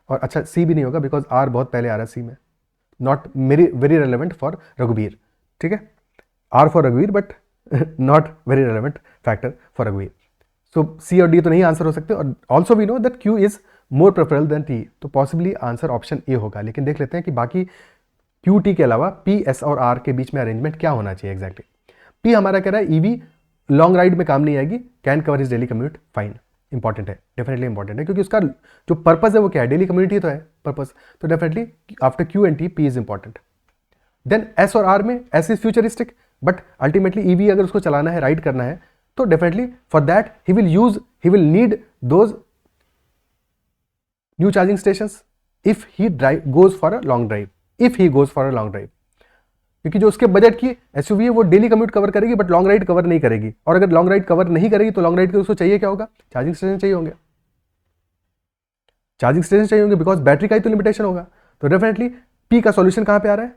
और अच्छा सी भी नहीं होगा बिकॉज आर बहुत पहले आ रहा है सी में, नॉट वेरी रेलेवेंट फॉर रघुवीर, ठीक है, आर फॉर रघुवीर but not very relevant factor for रघुवीर। सो सी और डी तो नहीं आंसर हो सकते, और also we know that Q is more preferable than T, तो पॉसिबली आंसर ऑप्शन ए होगा। लेकिन देख लेते हैं कि बाकी क्यू टी के अलावा पी एस और आर के बीच में अरेंजमेंट क्या होना चाहिए एग्जैक्टली। पी हमारा कह रहा है ईवी लॉन्ग राइड में काम नहीं आएगी, can cover his daily commute, fine, important है, डेफिनेटली इंपॉर्टेंट है, क्योंकि उसका जो पर्पस है वो क्या है? डेली कम्यूनिटी तो है पर्पस, तो definitely after Q and T P is important. Then S और आर में S is futuristic, but ultimately EV अगर उसको चलाना है, राइड करना है, तो definitely for that he will need those new charging stations if he goes for a long drive, क्योंकि जो उसके बजट की एसयूवी है वो डेली कम्यूट कवर करेगी बट लॉन्ग राइड कवर नहीं करेगी, और अगर लॉन्ग राइड कवर नहीं करेगी तो लॉन्ग राइड के उसको चाहिए क्या होगा? चार्जिंग स्टेशन चाहिए होंगे, बिकॉज बैटरी का ही तो लिमिटेशन होगा। तो डेफिनेटली पी का सॉल्यूशन कहां पे आ रहा है?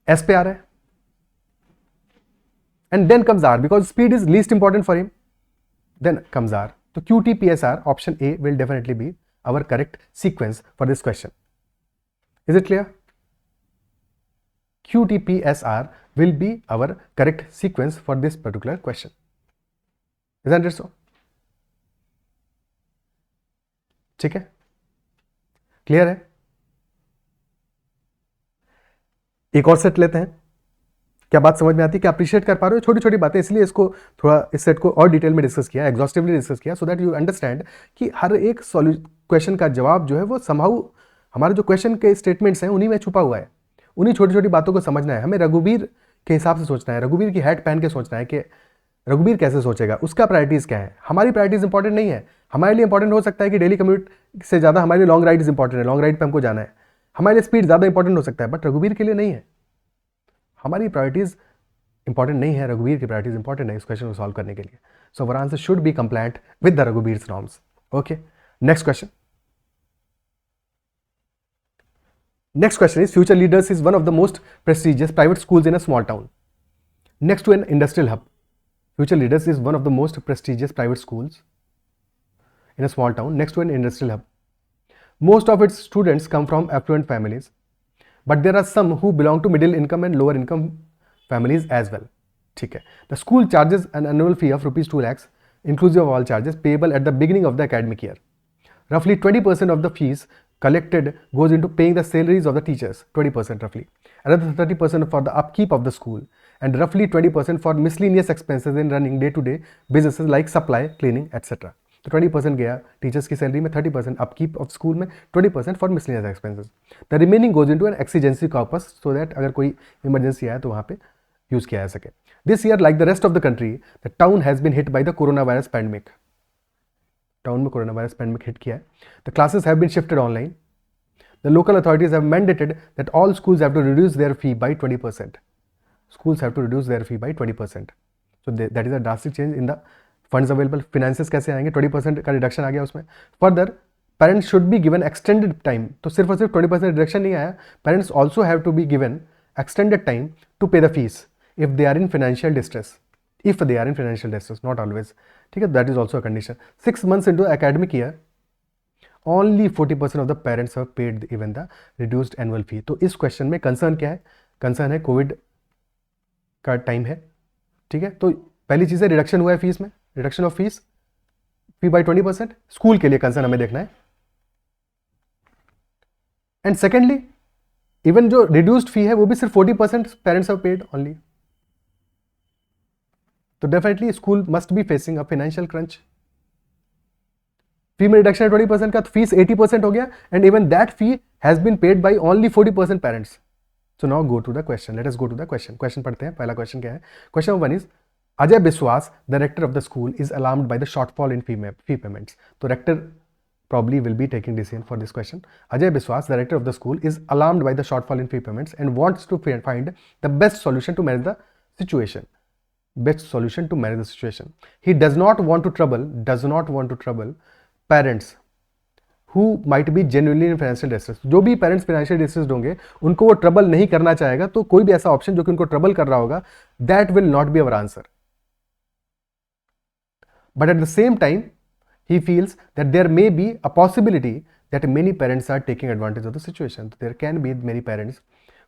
एस पे आ रहा है, and then comes R because speed is least important for him, then comes R. तो Q T P S R, option A will definitely be our correct sequence for this question. Is it clear? QTPSR will be our correct sequence for this particular question. Isn't it so? ठीक है, clear है? एक और set लेते हैं, क्या बात समझ में आती है? क्या अप्रिशिएट कर पा रहे हो? छोटी छोटी बातें, इसलिए इसको थोड़ा इस सेट को और डिटेल में डिस्कस किया, एग्जॉस्टिवली डिस्कस किया, सो दैट यू अंडरस्टैंड कि हर एक क्वेश्चन का जवाब जो है वो समहाउ हमारे जो क्वेश्चन के स्टेटमेंट्स हैं उन्हीं में छुपा हुआ है। उन्हीं छोटी छोटी बातों को समझना है, हमें रघुवीर के हिसाब से सोचना है, रघुवीर की हैट पहन के सोचना है कि रघुवीर कैसे सोचेगा, उसका प्रायोरिटीज क्या है। हमारी प्रायोरिटीज इंपॉर्टेंट नहीं है, हमारे लिए इंपॉर्टेंट हो सकता है कि डेली कम्यूट से ज़्यादा हमारे लिए लॉन्ग राइड इंपॉर्टेंट है, लॉन्ग राइड पे हमको जाना है, हमारे लिए स्पीड ज़्यादा इंपॉर्टेंट हो सकता है, बट रघुवीर के लिए नहीं है। हमारी प्रायोरिटीज इंपॉर्टेंट नहीं है, रघुवीर की प्रायोरिटीज इंपॉर्टेंट है इस क्वेश्चन को सॉल्व करने के लिए। So our answer should be compliant with the Raghuvir's norms. Okay, next question. Next question is, Future Leaders is one of the most prestigious private schools in a small town next to an industrial hub. Future Leaders is one of the most prestigious private schools in a small town next to an industrial hub. Most of its students come from affluent families, but there are some who belong to middle income and lower income families as well. ठीक है, the school charges an annual fee of rupees 2 lakhs inclusive of all charges payable at the beginning of the academic year. Roughly 20% of the fees collected goes into paying the salaries of the teachers, 20% roughly. Another 30% for the upkeep of the school, and roughly 20% for miscellaneous expenses in running day-to-day businesses like supply, cleaning, etc. तो 20% गया teachers की salary में, 30% upkeep of school में, 20% for miscellaneous expenses. The remaining goes into an exigency corpus so that अगर कोई emergency आए तो वहाँ पे यूज किया जा सके। This year like the rest of the country the town has been hit by the corona virus pandemic. Town में कोरोना वायरस पैंडमिक हिट किया है। The classes have been shifted online. The local authorities have mandated that all schools have to reduce their fee by 20%. Schools have to reduce their fee by 20%. So that is a drastic change in the funds available. Finances कैसे आएंगे? 20% का reduction आ गया उसमें. Further, parents should be given extended time. तो सिर्फ और सिर्फ 20% reduction नहीं आया. Parents also have to be given extended time to pay the fees if they are in financial distress. If they are in financial distress, not always. ठीक है, that is also a condition. 6 months into academic year, only 40% of the parents have paid even the reduced annual fee. तो इस question में concern क्या है? Concern है Covid का time है, ठीक है। तो पहली चीज़ है रिडक्शन हुआ है फीस में, reduction of fees fee by 20%, school के लिए कंसर्न हमें देखना है। एंड सेकेंडली इवन जो रिड्यूस्ड फी है वो भी सिर्फ 40% पेरेंट्स हैव पेड ओनली। तो definitely school must be facing a financial crunch. Fee में रिडक्शन है 20% का, तो फीस 80% हो गया, and even that fee has been paid by only 40% parents. So now go to the question, let us go to the question. Question पढ़ते हैं। पहला question क्या है? Question number 1 is Ajay Biswas the rector of the school is alarmed by the shortfall in fee payments. तो rector probably will be taking decision for this question. Ajay Biswas, the director of the school, is alarmed by the shortfall in fee payments and wants to find the best solution to manage the situation. Best solution to manage the situation. He does not want to trouble parents who might be genuinely in financial distress. जो भी parents financial distress होंगे उनको वो trouble नहीं करना चाहेगा, तो कोई भी ऐसा option जो कि उनको trouble कर रहा होगा, that will not be our answer. But at the same time, he feels that there may be a possibility that many parents are taking advantage of the situation. There can be many parents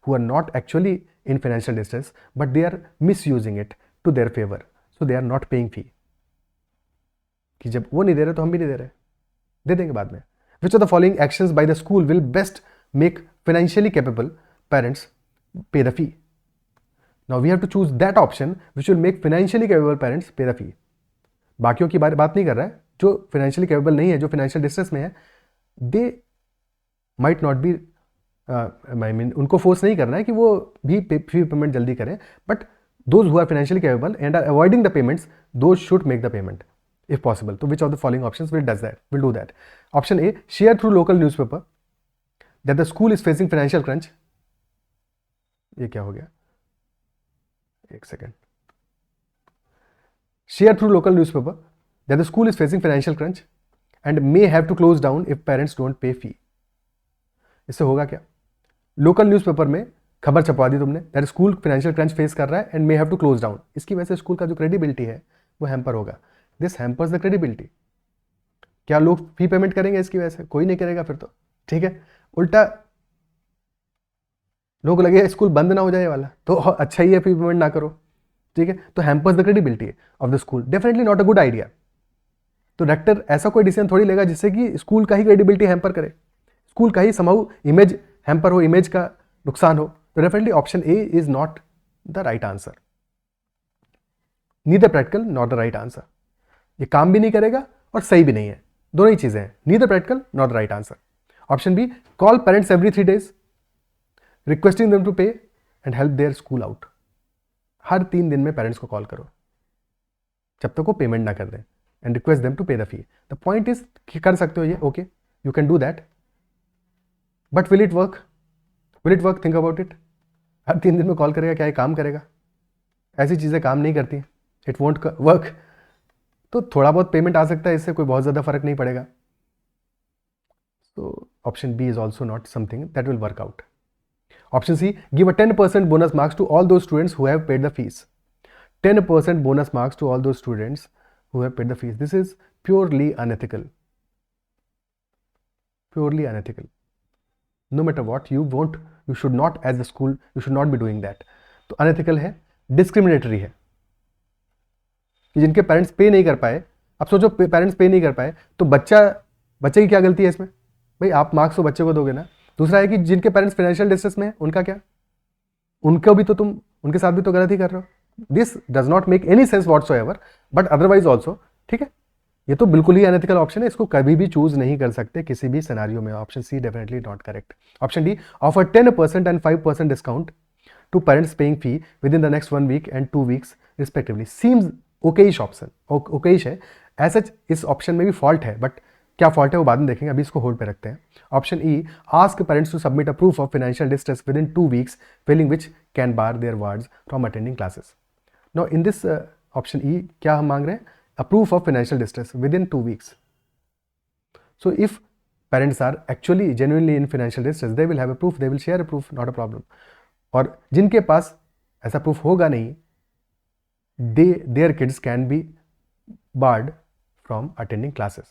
who are not actually in financial distress, but they are misusing it to their favor. So they are not paying fee. कि जब वो नहीं दे रहे तो हम भी नहीं दे रहे, दे देंगे बाद में. Which of the following actions by the school will best make financially capable parents pay the fee? Now we have to choose that option which will make financially capable parents pay the fee. बाकियों की बात नहीं कर रहा है, जो financially capable नहीं है, जो फाइनेंशियल डिस्ट्रेस में है, they might not be, I mean उनको फोर्स नहीं करना है कि वो भी फी पेमेंट जल्दी करें, but those who are financially capable and are avoiding the payments, those should make the payment if possible. तो which of the following options will do that? Option A, share through local newspaper that the school is facing financial crunch. ये क्या हो गया? एक second. Share through local newspaper that the school is facing financial crunch and may have to close down if parents don't pay fee. इससे होगा क्या? Local newspaper में खबर छपवा दी तुमने that school financial crunch face कर रहा है and may have to close down. इसकी वजह से स्कूल का जो क्रेडिबिलिटी है वो हैम्पर होगा. This hampers the credibility. क्या लोग फी पेमेंट करेंगे इसकी वजह से? कोई नहीं करेगा फिर तो, ठीक है. उल्टा लोग लगे स्कूल बंद ना हो जाए वाला, तो अच्छा ही है फी पेमेंट ना करो, ठीक है. तो hampers the credibility of the school. Definitely not a good idea. तो रेक्टर ऐसा कोई डिसीजन थोड़ी लेगा जिससे कि स्कूल का ही क्रेडिबिलिटी हैम्पर करे, स्कूल का ही समाउ इमेज हैम्पर हो, इमेज का नुकसान हो. तो definitely option A is not the right answer. Neither practical not the right answer. ये काम भी नहीं करेगा और सही भी नहीं है, दोनों ही चीजें हैं. Neither practical not the right answer. Option B, call parents every 3 days requesting them to pay and help their school out. हर 3 दिन में पेरेंट्स को कॉल करो जब तक वो पेमेंट ना कर दें and request them to pay the fee. The point is कर सकते हो ये, okay, you can do that, but will it work? Think about it. हर 3 दिन में कॉल करेगा, क्या ये काम करेगा? ऐसी चीज़ें काम नहीं करती हैं, इट वोंट वर्क. तो थोड़ा बहुत पेमेंट आ सकता है, इससे कोई बहुत ज़्यादा फर्क नहीं पड़ेगा. तो option B is also not something that will work out. Option C, give a 10% bonus marks to all those students who have paid the fees. 10% bonus marks to all those students who have paid the fees. This is purely unethical. Purely unethical. No matter what, you should not, as a school, you should not be doing that. तो unethical है, discriminatory है. कि जिनके parents पे नहीं कर पाए, अब सोचो पेरेंट्स पे नहीं कर पाए तो बच्चे की क्या गलती है इसमें? भाई आप मार्क्स तो बच्चे को दोगे ना. दूसरा है कि जिनके पेरेंट्स फाइनेंशियल डिस्ट्रेस में है, उनका क्या? उनको भी तो तुम उनके साथ भी तो गलत ही कर रहे हो. This does not make any sense whatsoever, but otherwise also, ठीक है. ये तो बिल्कुल ही अनएथिकल ऑप्शन है, इसको कभी भी चूज नहीं कर सकते किसी भी सिनेरियो में। Option C definitely not correct. Option D, offer 10% and 5% discount to parents paying fee within the next 1 week and 2 weeks respectively seems okayish option, okayish है। ऐसा इस ऑप्शन में भी फॉल्ट है, बट क्या फॉल्ट है वो बाद में देखेंगे, अभी इसको होल्ड पे रखते हैं। Option E, ask parents to submit a proof of financial distress within 2 weeks failing which can bar their wards from attending classes. Now in this option E क्या हम मांग रहे हैं, a proof of financial distress within 2 weeks. So if parents are actually genuinely in financial distress, they will have a proof, they will share a proof, not a problem. और जिनके पास ऐसा proof होगा नहीं, their kids can be barred from attending classes.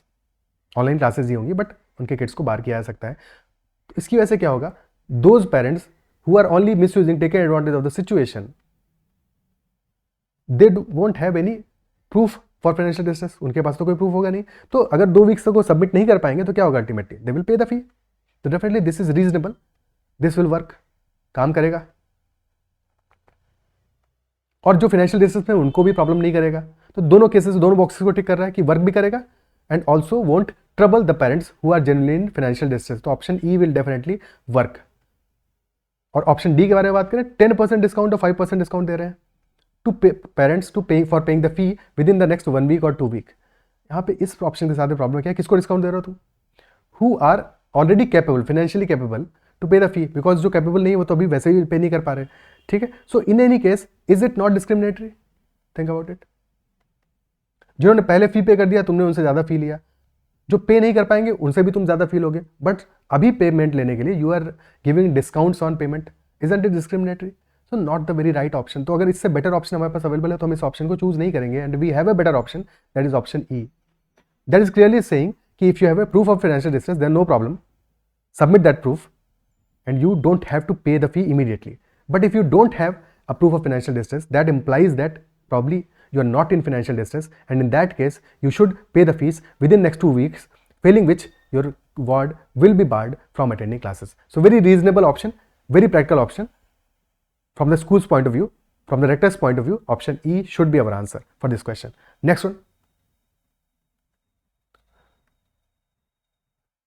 Online classes ही होंगी but उनके kids को बार किया जा सकता है। तो इसकी वजह से क्या होगा, those parents who are only misusing, taking advantage of the situation, they won't have any proof for financial distress, उनके पास तो कोई प्रूफ होगा नहीं। तो अगर 2 वीक्स तक वो सबमिट नहीं कर पाएंगे तो क्या होगा, ultimately they will pay the fee. तो definitely this is reasonable, this will work, काम करेगा। और जो फाइनेंशियल डिस्ट्रेस में उनको भी प्रॉब्लम नहीं करेगा। तो दोनों केसेस, दोनों बॉक्सेस को टिक कर रहा है कि वर्क भी करेगा and also won't trouble the parents who are genuinely in financial distress. तो option E will definitely work. और ऑप्शन डी के बारे में बात करें, 10% डिस्काउंट और 5% डिस्काउंट दे रहे हैं to pay parents to pay for paying the fee within the next 1 week or 2 week। यहाँ पे इस ऑप्शन के साथ प्रॉब्लम क्या है, किसको डिस्काउंट दे रहे हो तुम, who are already capable, financially capable to pay the fee, because जो कैपेबल नहीं है वो तो अभी वैसे ही पे नहीं कर पा रहे। ठीक है, so in any case is it not discriminatory, think about it. जिन्होंने पहले फी पे कर दिया तुमने उनसे ज्यादा फी लिया, जो पे नहीं कर पाएंगे उनसे भी तुम ज्यादा फी लोगे, बट अभी पेमेंट लेने के लिए you are giving discounts on payment, isn't it discriminatory? So not the very right option। तो अगर इससे बेटर ऑप्शन हमारे पास अवेलेबल है तो हम इस ऑप्शन को चूज नहीं करेंगे and we have a better option, that is option E. That is clearly saying कि if you have a proof of financial distress then no problem, submit that proof and you don't have to pay the fee immediately. But if you don't have a proof of financial distress that implies that probably you are not in financial distress, and in that case you should pay the fees within next 2 weeks, failing which your ward will be barred from attending classes। So very reasonable option, very practical option from the school's point of view, from the rector's point of view. Option E should be our answer for this question. Next one.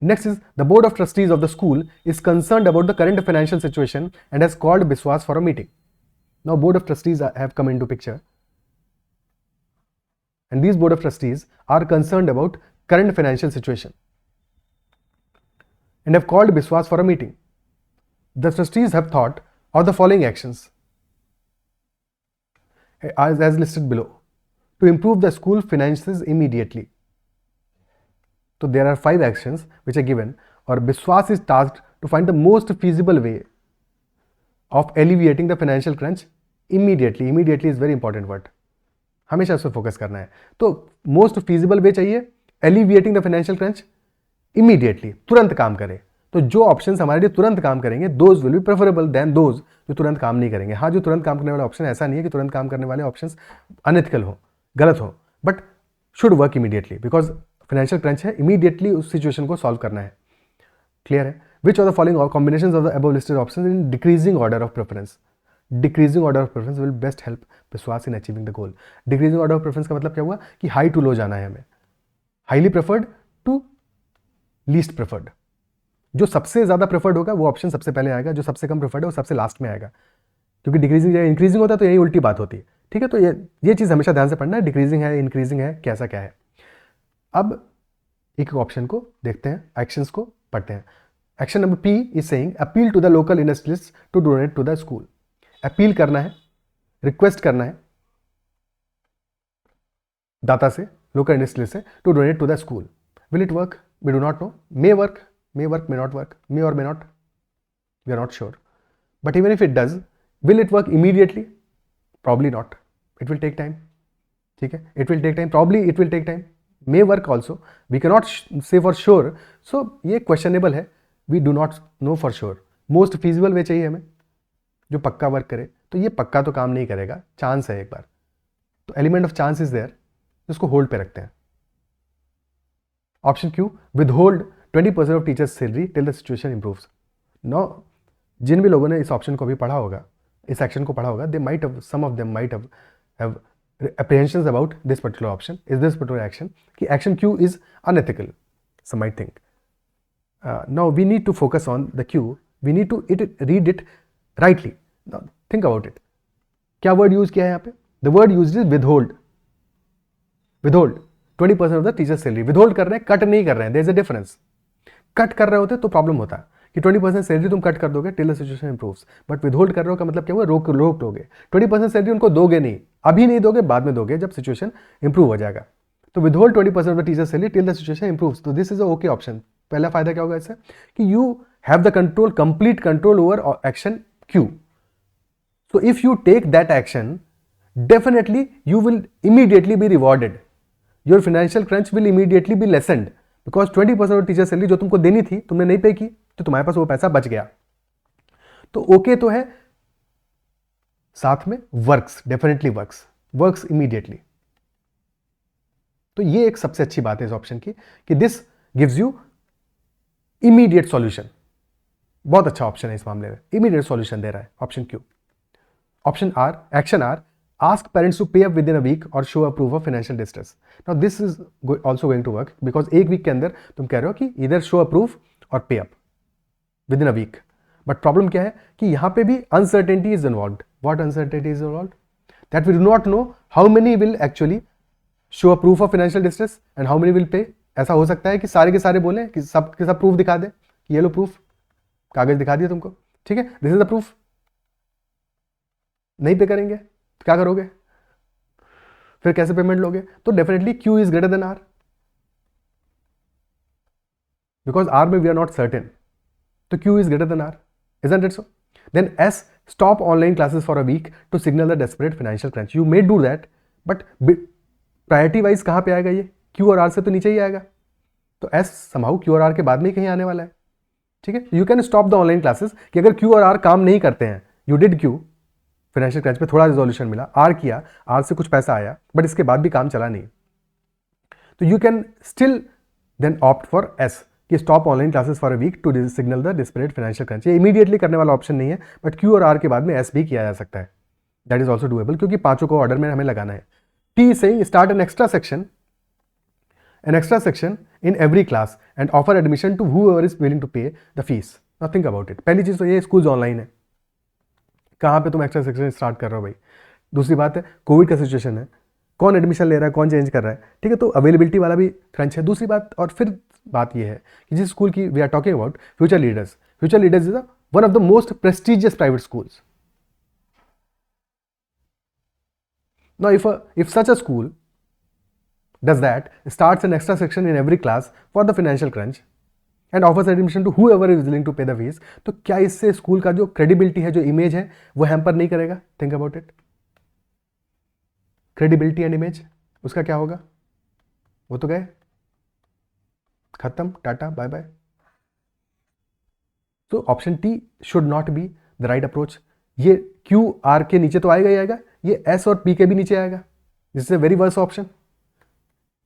Next is, the board of trustees of the school is concerned about the current financial situation and has called Biswas for a meeting. Now board of trustees have come into picture, and these board of trustees are concerned about current financial situation and have called Biswas for a meeting. The trustees have thought of the following actions as listed below to improve the school finances immediately. So there are 5 actions which are given, or Biswas is tasked to find the most feasible way of alleviating the financial crunch immediately. Immediately is very important word, हमेशा इस पर focus करना है। तो most feasible वे चाहिए, alleviating the financial crunch immediately, तुरंत काम करे। तो जो ऑप्शंस हमारे लिए तुरंत काम करेंगे those will be preferable than those जो तुरंत काम नहीं करेंगे। हाँ, जो तुरंत काम करने वाले ऑप्शन, ऐसा नहीं है कि तुरंत काम करने वाले ऑप्शंस अनएथिकल हो, गलत हो, but should work immediately because financial crunch है, इमीडिएटली उस सिचुएशन को सॉल्व करना है। क्लियर है? Which of the following combinations of the above listed options in decreasing order of preference? Decreasing order of preference will best help Vishwas in achieving the goal. Decreasing order of preference का मतलब क्या हुआ कि high to low जाना है हमें, highly preferred to least preferred. जो सबसे ज्यादा प्रेफर्ड होगा वो ऑप्शन सबसे पहले आएगा, जो सबसे कम प्रेफर्ड है वो सबसे लास्ट में आएगा, क्योंकि डिक्रीजिंग या इंक्रीजिंग होता है तो यही उल्टी बात होती है। ठीक है, तो ये चीज हमेशा ध्यान से पढ़ना है, डिक्रीजिंग है इंक्रीजिंग है कैसा क्या है। अब एक ऑप्शन को देखते हैं, एक्शंस को पढ़ते हैं। Action number P is saying appeal to the local industrialist to donate to the school. Appeal करना है, रिक्वेस्ट करना है दाता से, लोकल इंडस्ट्रियलिस्ट से, to donate to the school. Will it work? We do not know, may work, may not work, may or may not, we are not sure. But even if it does, will it work immediately? Probably not. It will take time. ठीक है, it will take time, probably it will take time, may work also, we cannot say for sure, so ये questionable है, we do not know for sure। most feasible way चाहिए हमें जो पक्का work करे, तो ये पक्का तो काम नहीं करेगा, चांस है एक बार, तो element of chance is there, इसको होल्ड पे रखते हैं। Option Q, withhold 20% of teachers salary till the situation improves. No, जिन भी लोगों ने इस ऑप्शन को भी पढ़ा होगा, इस एक्शन को पढ़ा होगा, they might have, some of them might have apprehensions about this particular option, is this particular action, कि action Q is unethical, some might think. Now we need to focus on the Q, we need to read it rightly. Now think about it. क्या word use किया है यहाँ पे? The word used is withhold. Withhold 20% of the teacher's salary. Withhold कर रहे हैं, cut नहीं कर रहे हैं. There is a difference. Cut कर रहे होते तो problem होता कि 20% सैलरी तुम कट कर दोगे till the situation improves, but withhold कर रहे हो का मतलब क्या हुआ, रोक लोगे. 20% सैलरी उनको दोगे नहीं, अभी नहीं दोगे, बाद में दोगे जब सिचुएशन इंप्रूव हो जाएगा. तो withhold 20% of the teacher salary till the situation improves. तो this is a okay option. पहला फायदा क्या होगा इससे कि you have the control, complete control over action Q. So if you take that action, definitely you will immediately be rewarded. Your financial crunch will immediately be lessened, because 20% of teacher salary जो तुमको देनी थी तुमने नहीं पे की, तो तुम्हारे पास वो पैसा बच गया. तो ओके तो है, साथ में वर्क्स, डेफिनेटली वर्क्स इमीडिएटली. तो ये एक सबसे अच्छी बात है इस ऑप्शन की कि this gives you immediate solution. बहुत अच्छा ऑप्शन है इस मामले में, इमीडिएट सॉल्यूशन दे रहा है option Q. Option R, action R, ask parents to pay up within a week or show a proof of financial distress. Now this is also going to work because एक week के अंदर तुम कह रहे हो कि either show a proof or pay up within a week. But problem क्या है कि यहाँ पे भी uncertainty is involved. What uncertainty is involved? That we do not know how many will actually show a proof of financial distress and how many will pay. ऐसा हो सकता है कि सारे के सारे बोले कि सब के सब प्रूफ दिखा दे, ये लो प्रूफ, कागज दिखा दिया तुमको, ठीक है, दिस इज द प्रूफ. नहीं पे करेंगे तो क्या करोगे, फिर कैसे पेमेंट लोगे? तो definitely Q is greater than R, because R में वी आर नॉट सर्टेन. तो Q is greater than R, isn't it so? Then S, stop online classes for a week to signal the desperate financial crunch. You may do that, but priority wise कहां पे आएगा ये? Q और are से तो नीचे ही आएगा. तो एस समहाउ क्यू और आर के बाद में ही कहीं आने वाला है, ठीक है. You can stop the online classes कि अगर क्यू और आर काम नहीं करते हैं, you did Q, financial crunch पे थोड़ा रिजोल्यूशन मिला, आर किया, आर से कुछ पैसा आया, बट इसके बाद भी काम चला नहीं, तो you can still then opt for S कि stop online classes for a week to signal the desperate financial crunch. ये इमीडिएटली करने वाला ऑप्शन नहीं है, बट क्यू और आर के बाद में एस भी किया जा सकता है. दैट इज ऑल्सो डूएबल, क्योंकि पांचों को ऑर्डर में हमें लगाना है. T saying start an extra section in every class and offer admission to whoever is willing to pay the fees. Now think about it. पहली चीज तो ये स्कूल्स ऑनलाइन है, कहाँ पे तुम एक्स्ट्रा सेक्शन स्टार्ट कर रहे हो भाई. दूसरी बात है कोविड का सिचुएशन है, कौन एडमिशन ले रहा है, कौन चेंज कर रहा है, ठीक है, तो अवेलेबिलिटी वाला भी क्रंच है. दूसरी बात, और फिर बात ये है कि जिस स्कूल की we are talking about, future leaders is one of the most prestigious private schools. Now if such a school does that, starts an extra section in every class for the financial crunch and offers admission to whoever is willing to pay the fees, तो क्या इससे school का जो credibility है, जो image है, वो hamper नहीं करेगा? Think about it. Credibility and image, उसका क्या होगा? वो तो गए, खत्म, टाटा बाय बाय. तो option T should not be the right approach. ये क्यू आर के नीचे तो आएगा ही आएगा, ये एस और पी के भी नीचे आएगा. This is a very worst option.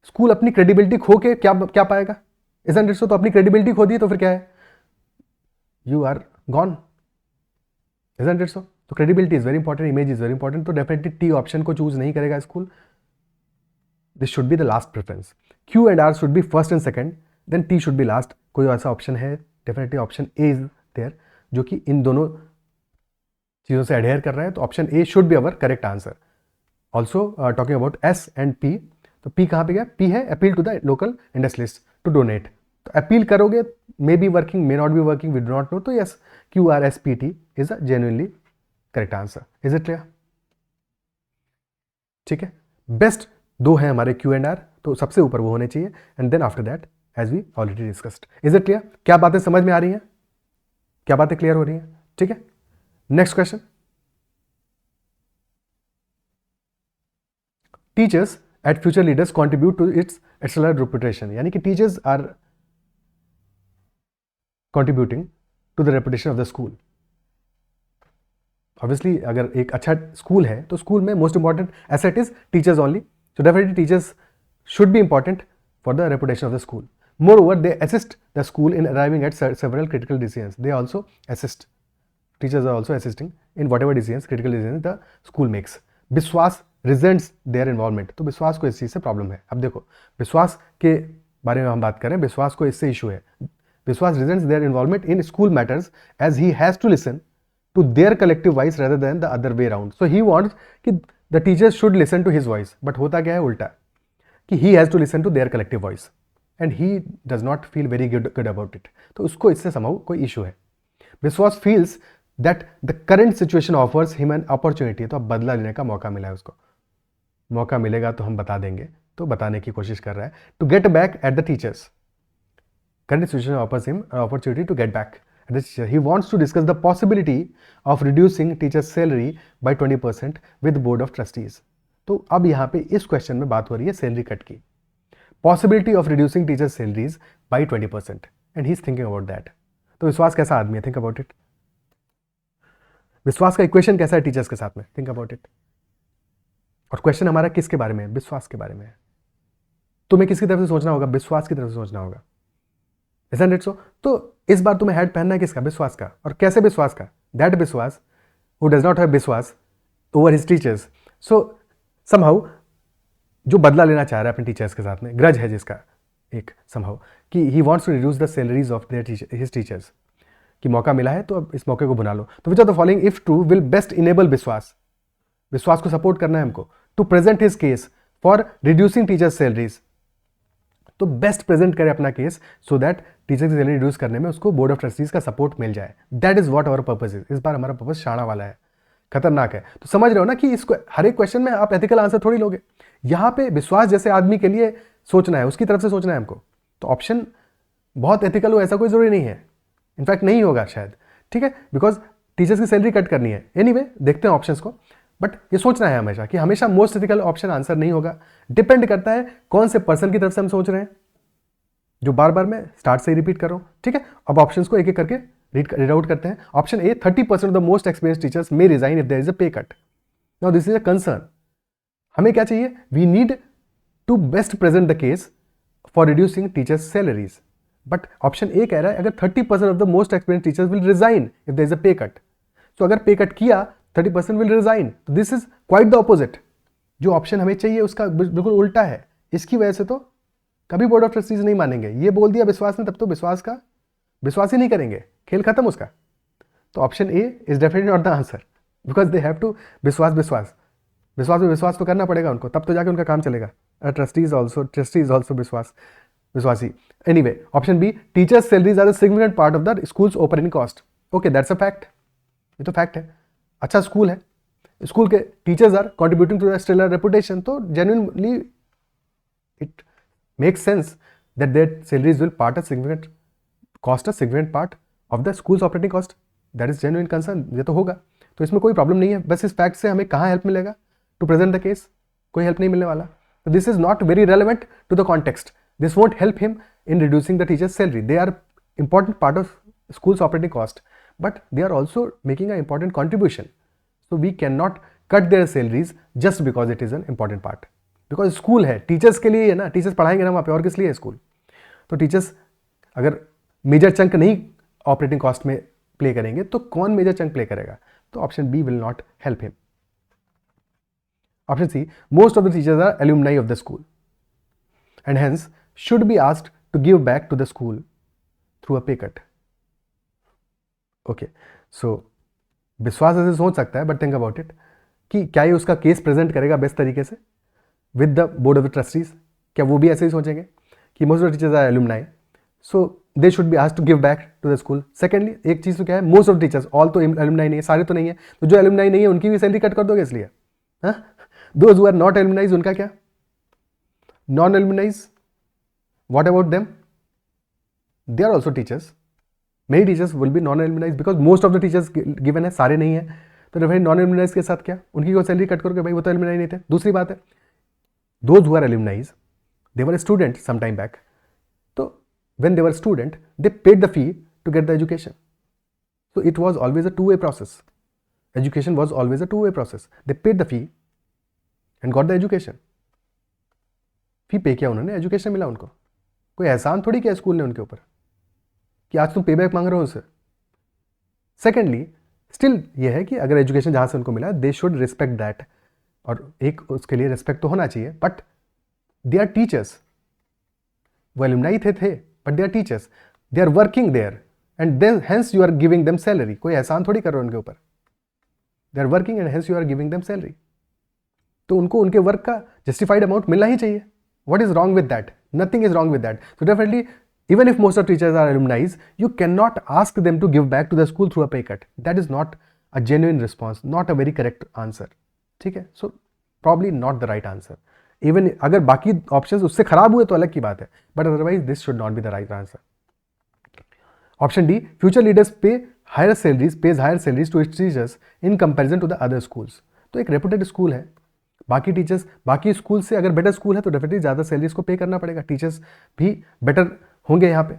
School अपनी क्रेडिबिलिटी खो के क्या पाएगा? Isn't it so? तो अपनी क्रेडिबिलिटी खो दी तो फिर क्या है, you are gone. Isn't it so? तो credibility is very important, image is very important. तो डेफिनेटली टी ऑप्शन को चूज नहीं करेगा school. This should be the last preference. Q and R should be first and second, then T should be last. कोई ऐसा option है? Definitely option A is there, जो कि इन दोनों चीजों से एडहेयर कर रहा है. तो option A should be our correct answer. Also talking about S and P, तो पी कहाँ पे गया? पी है appeal to the local industrialist to donate. तो अपील करोगे, may be working, may not be working, we do not know. तो yes, Q R S P T is a genuinely correct answer. Is it clear? ठीक है, best दो हैं हमारे Q and are, तो सबसे ऊपर वो होने चाहिए. And then after that as we already discussed. Is it clear? क्या बातें समझ में आ रही हैं? क्या बातें क्लियर हो रही हैं? ठीक है, next question. Teachers at future leaders contribute to its external reputation. यानी कि teachers are contributing to the reputation of the school. Obviously अगर एक अच्छा स्कूल है तो स्कूल में most important asset is teachers only. So definitely teachers should be important for the reputation of the school. Moreover, they assist the school in arriving at several critical decisions. They also assist. Teachers are also assisting in whatever decisions, critical decisions the school makes. विश्वास resents their involvement, तो विश्वास को इस चीज़ से problem है। अब देखो विश्वास के बारे में हम बात करें, विश्वास को इससे इशू है। Vishwas resents their involvement in school matters as he has to listen to their collective voice rather than the other way around. So he wants कि the teachers should listen to his voice, but होता क्या है उल्टा, कि he has to listen to their collective voice and he does not feel very good about it. तो उसको इससे somehow कोई issue है। विश्वास feels that the current situation offers him an opportunity, तो अब बदला लेने का मौका मिला है उसको, मौका मिलेगा तो हम बता देंगे, तो बताने की कोशिश कर रहा है। to get back at the teachers, current situation offers him an opportunity to get back. He wants to discuss the possibility of reducing teachers' salary by 20% with board of trustees. तो अब यहाँ पे इस क्वेश्चन में बात हो रही है सैलरी कट की, possibility of reducing teachers' salaries by 20%, and he's thinking about that. तो विश्वास कैसा आदमी है, think about it. विश्वास का इक्वेशन कैसा है टीचर्स के साथ में, think about it. और क्वेश्चन हमारा किसके बारे में है, विश्वास के बारे में है। तुम्हें किसकी तरफ से सोचना होगा, विश्वास की तरफ से सोचना होगा। Isn't it so? तो इस बार तुम्हें हेड पहनना है किसका, विश्वास का। और कैसे विश्वास का, दैट विश्वास हु डज नॉट हैव विश्वास ओवर हिज टीचर्स। सो समहाउ जो बदला लेना चाह रहा है अपने टीचर्स के साथ में, ग्रज है जिसका एक समहाउ, कि he wants to reduce the salaries of their his teachers, कि मौका मिला है तो अब इस मौके को बुना लो। तो which are the following if true will best enable Vishwas, Vishwas को सपोर्ट करना है हमको, to present his case for reducing teachers salaries, तो बेस्ट प्रेजेंट करे अपना केस सो दैट टीचर की सैलरी रिड्यूस करने में उसको बोर्ड ऑफ ट्रस्टीज का सपोर्ट मिल जाए। That is what our purpose is. इस बार हमारा पर्पस शाणा वाला है, खतरनाक है। तो समझ रहे हो ना कि इसको हर एक क्वेश्चन में आप एथिकल आंसर थोड़ी लोगे। यहाँ पे विश्वास जैसे आदमी के लिए सोचना है, उसकी तरफ से सोचना है हमको, तो ऑप्शन बहुत एथिकल हो ऐसा कोई जरूरी नहीं है, इनफैक्ट नहीं होगा शायद, ठीक है, बिकॉज टीचर्स की सैलरी कट करनी है। एनीवे देखते हैं ऑप्शंस को, बट ये सोचना है हमेशा कि हमेशा मोस्ट एथिकल ऑप्शन आंसर नहीं होगा, डिपेंड करता है कौन से पर्सन की तरफ से हम सोच रहे हैं, जो बार बार मैं स्टार्ट से ही रिपीट कर रहा हूं, ठीक है। अब ऑप्शंस को एक एक करके रीड आउट करते हैं। Option A, 30% of the most experience teachers may resign if there is a pay cut. Now this is a concern, हमें क्या चाहिए, we need to best present the case for reducing teachers salaries, but option A कह रहा है अगर 30% of the most experience teachers will resign if there is a pay cut, तो अगर pay cut किया 30% विल रिजाइन, तो this is quite the opposite. जो option हमें चाहिए उसका बिल्कुल उल्टा है। इसकी वजह से तो कभी बोर्ड ऑफ ट्रस्टीज नहीं मानेंगे। ये बोल दिया विश्वास ने, तब तो विश्वास ही नहीं करेंगे, खेल खत्म उसका। तो option A is definitely not the answer, because they have to Vishwas में विश्वास तो करना पड़ेगा उनको, तब तो जाके उनका काम चलेगा। ट्रस्टीज ऑल्सो विश्वासी। Anyway option B, teachers salaries are a significant part of the school's operating cost. Okay, that's a fact, ये तो फैक्ट है। अच्छा स्कूल है, स्कूल के teachers are contributing to the stellar reputation, तो genuinely it makes sense that their salaries will cost a significant part of the school's operating cost. That is genuine concern, ये तो होगा, तो इसमें कोई प्रॉब्लम नहीं है। बस इस फैक्ट से हमें कहाँ हेल्प मिलेगा, टू प्रेजेंट द केस, कोई हेल्प नहीं मिलने वाला। तो this is not very relevant to the context, this won't help him in reducing the teachers salary. They are important part of schools operating cost, but they are also making a important contribution, so we can not cut their salaries just because it is an important part. Because school है, teachers के लिए है ना, teachers पढ़ाएंगे ना वहाँ पे, और किस लिए है स्कूल। तो टीचर्स अगर मेजर चंक नहीं ऑपरेटिंग कॉस्ट में प्ले करेंगे तो कौन मेजर चंक प्ले करेगा, तो option B will not help him. Option C, most of the teachers are alumni of the school and hence should be asked to give back to the school through a pay cut. Okay, सो विश्वास ऐसे सोच सकता है, but think about it कि क्या ये उसका case present करेगा बेस्ट तरीके से with the board of the trustees. क्या वो भी ऐसे ही सोचेंगे कि most of the teachers are alumni, so they should be asked to give back to the school. Secondly, एक चीज़ तो क्या है, मोस्ट ऑफ टीचर्स, ऑल तो एल्यूमनाई नहीं है, सारे तो नहीं है, तो जो एल्यूमनाई नहीं है उनकी भी सैलरी कट कर दोगे इसलिए। हाँ, those who are not alumnis, उनका क्या, non alumnis, what about them, they are also teachers. Many teachers will be non alumnis because most of the teachers given है, सारे नहीं है, तो भाई नॉन एल्यूमनाइज के साथ क्या, उनकी कोई सैलरी कट करोगे, भाई वो तो एल्यूमनाई नहीं थे। दूसरी बात है, those who are alumni, they were a student some time back, so when they were student they paid the fee to get the education, so it was always a two-way process. Education was always a two-way process. They paid the fee and got the education. फी पे किया उन्होंने, education मिला उनको। कोई एहसान थोड़ी किया school ने उनके ऊपर कि आज तुम पे बैक मांग रहे हो उससे। सेकेंडली, स्टिल ये है कि अगर एजुकेशन जहाँ से उनको मिला, दे शुड रिस्पेक्ट दैट और एक उसके लिए रिस्पेक्ट तो होना चाहिए, बट दे आर टीचर्स, वो एलुमनाई थे but they are teachers, they are working there and then hence you are giving them salary. कोई एहसान थोड़ी कर रहे हो उनके ऊपर, they are working and hence you are giving them salary. तो उनको उनके वर्क का जस्टिफाइड अमाउंट मिलना ही चाहिए। What is wrong with that? Nothing is wrong with that. So definitely even if most of teachers are alumni, you cannot ask them to give back to the school through a pay cut. That is not a genuine response, not a very correct answer. ठीक है, so probably not the right answer. Even अगर बाकी options उससे खराब हुए तो अलग की बात है, but otherwise this should not be the right answer. Option D, future leaders pays higher salaries to its teachers in comparison to the other schools. तो एक reputed school है, बाकी टीचर्स बाकी स्कूल से अगर बेटर स्कूल है तो definitely ज़्यादा सैलरीज को पे करना पड़ेगा, टीचर्स भी बेटर होंगे यहाँ पे,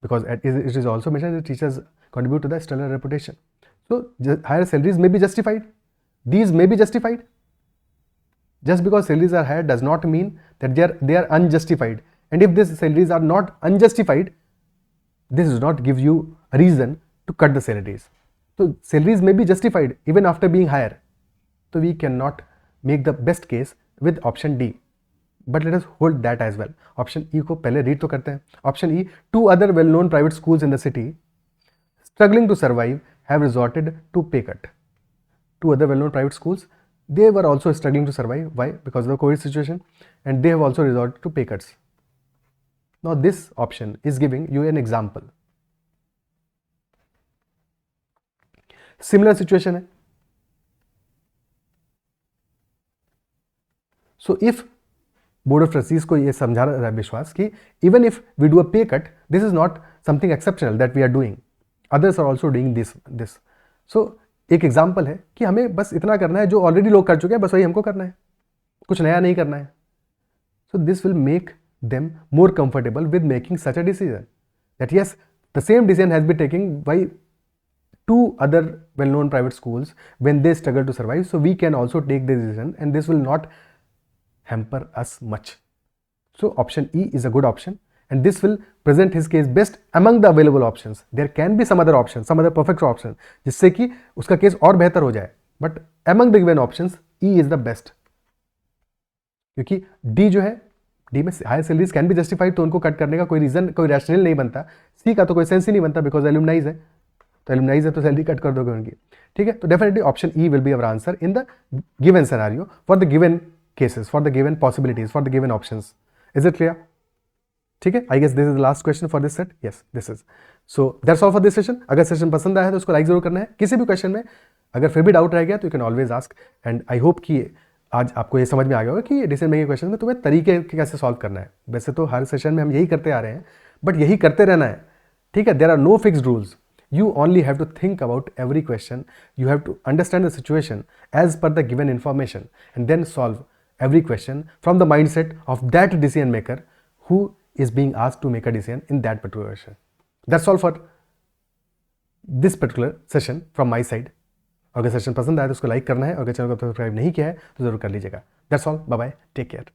because it is also mention teachers contribute to the stellar reputation. So higher salaries may be justified, these may be justified. Just because salaries are higher does not mean that they are unjustified, and if these salaries are not unjustified, this does not give you a reason to cut the salaries. So salaries may be justified even after being higher. So we cannot make the best case with option D. But let us hold that as well. Option E को पहले read तो करते हैं. Option E, 2 other well-known private schools in the city struggling to survive have resorted to pay cut. 2 other well-known private schools, they were also struggling to survive. Why? Because of the COVID situation, and they have also resorted to pay cuts. Now this option is giving you an example. Similar situation है. So if board of trustees को ये समझा रहा है विश्वास कि even if we do a pay cut, this is not something exceptional that we are doing, others are also doing this. So एक example है कि हमें बस इतना करना है जो ऑलरेडी लोग कर चुके हैं, बस वही हमको करना है, कुछ नया नहीं करना है। So this will make them more comfortable with making such a decision that yes the same decision has been taking by 2 other well-known private schools when they struggle to survive, so we can also take this decision and this will not hamper us much. So option E is a good option and this will present his case best among the available options. There can be some other options, some other perfect option जिससे कि उसका case और बेहतर हो जाए, but among the given options E is the best. क्योंकि D जो है, D में higher salaries can be justified, तो उनको कट करने का कोई रीजन, कोई रैशनल नहीं बनता। C का तो कोई सेंस ही नहीं बनता बिकॉज एल्यूमनाइज है, तो एल्यूमनाइज है तो सैलरी कट कर दोगे उनकी। ठीक है, तो definitely option E will be our answer in the given scenario for the given cases, for the given possibilities, for the given options. Is it clear? ठीक है, I guess this is the last question for this set. Yes, this is. So that's all for this session. अगर session पसंद आया है तो उसको like जरूर करना है। किसी भी क्वेश्चन में अगर फिर भी डाउट रह गया तो you can always ask, and I hope कि आज आपको ये समझ में आ गया होगा कि डिसीजन मेकिंग क्वेश्चन में तुम्हें तरीके कैसे सॉल्व करना है। वैसे तो हर सेशन में हम यही करते आ रहे हैं, बट यही करते रहना है। ठीक है, there are no fixed rules, you only have to think about every question, you have to understand the situation as per the given information and then solve every question from the mindset of that decision maker who is being asked to make a decision in that particular question. That's all for this particular session from my side. अगर session पसंद आया तो उसको like करना है, और अगर channel को सब्सक्राइब नहीं किया है तो जरूर कर लीजिएगा। That's all, bye bye, take care.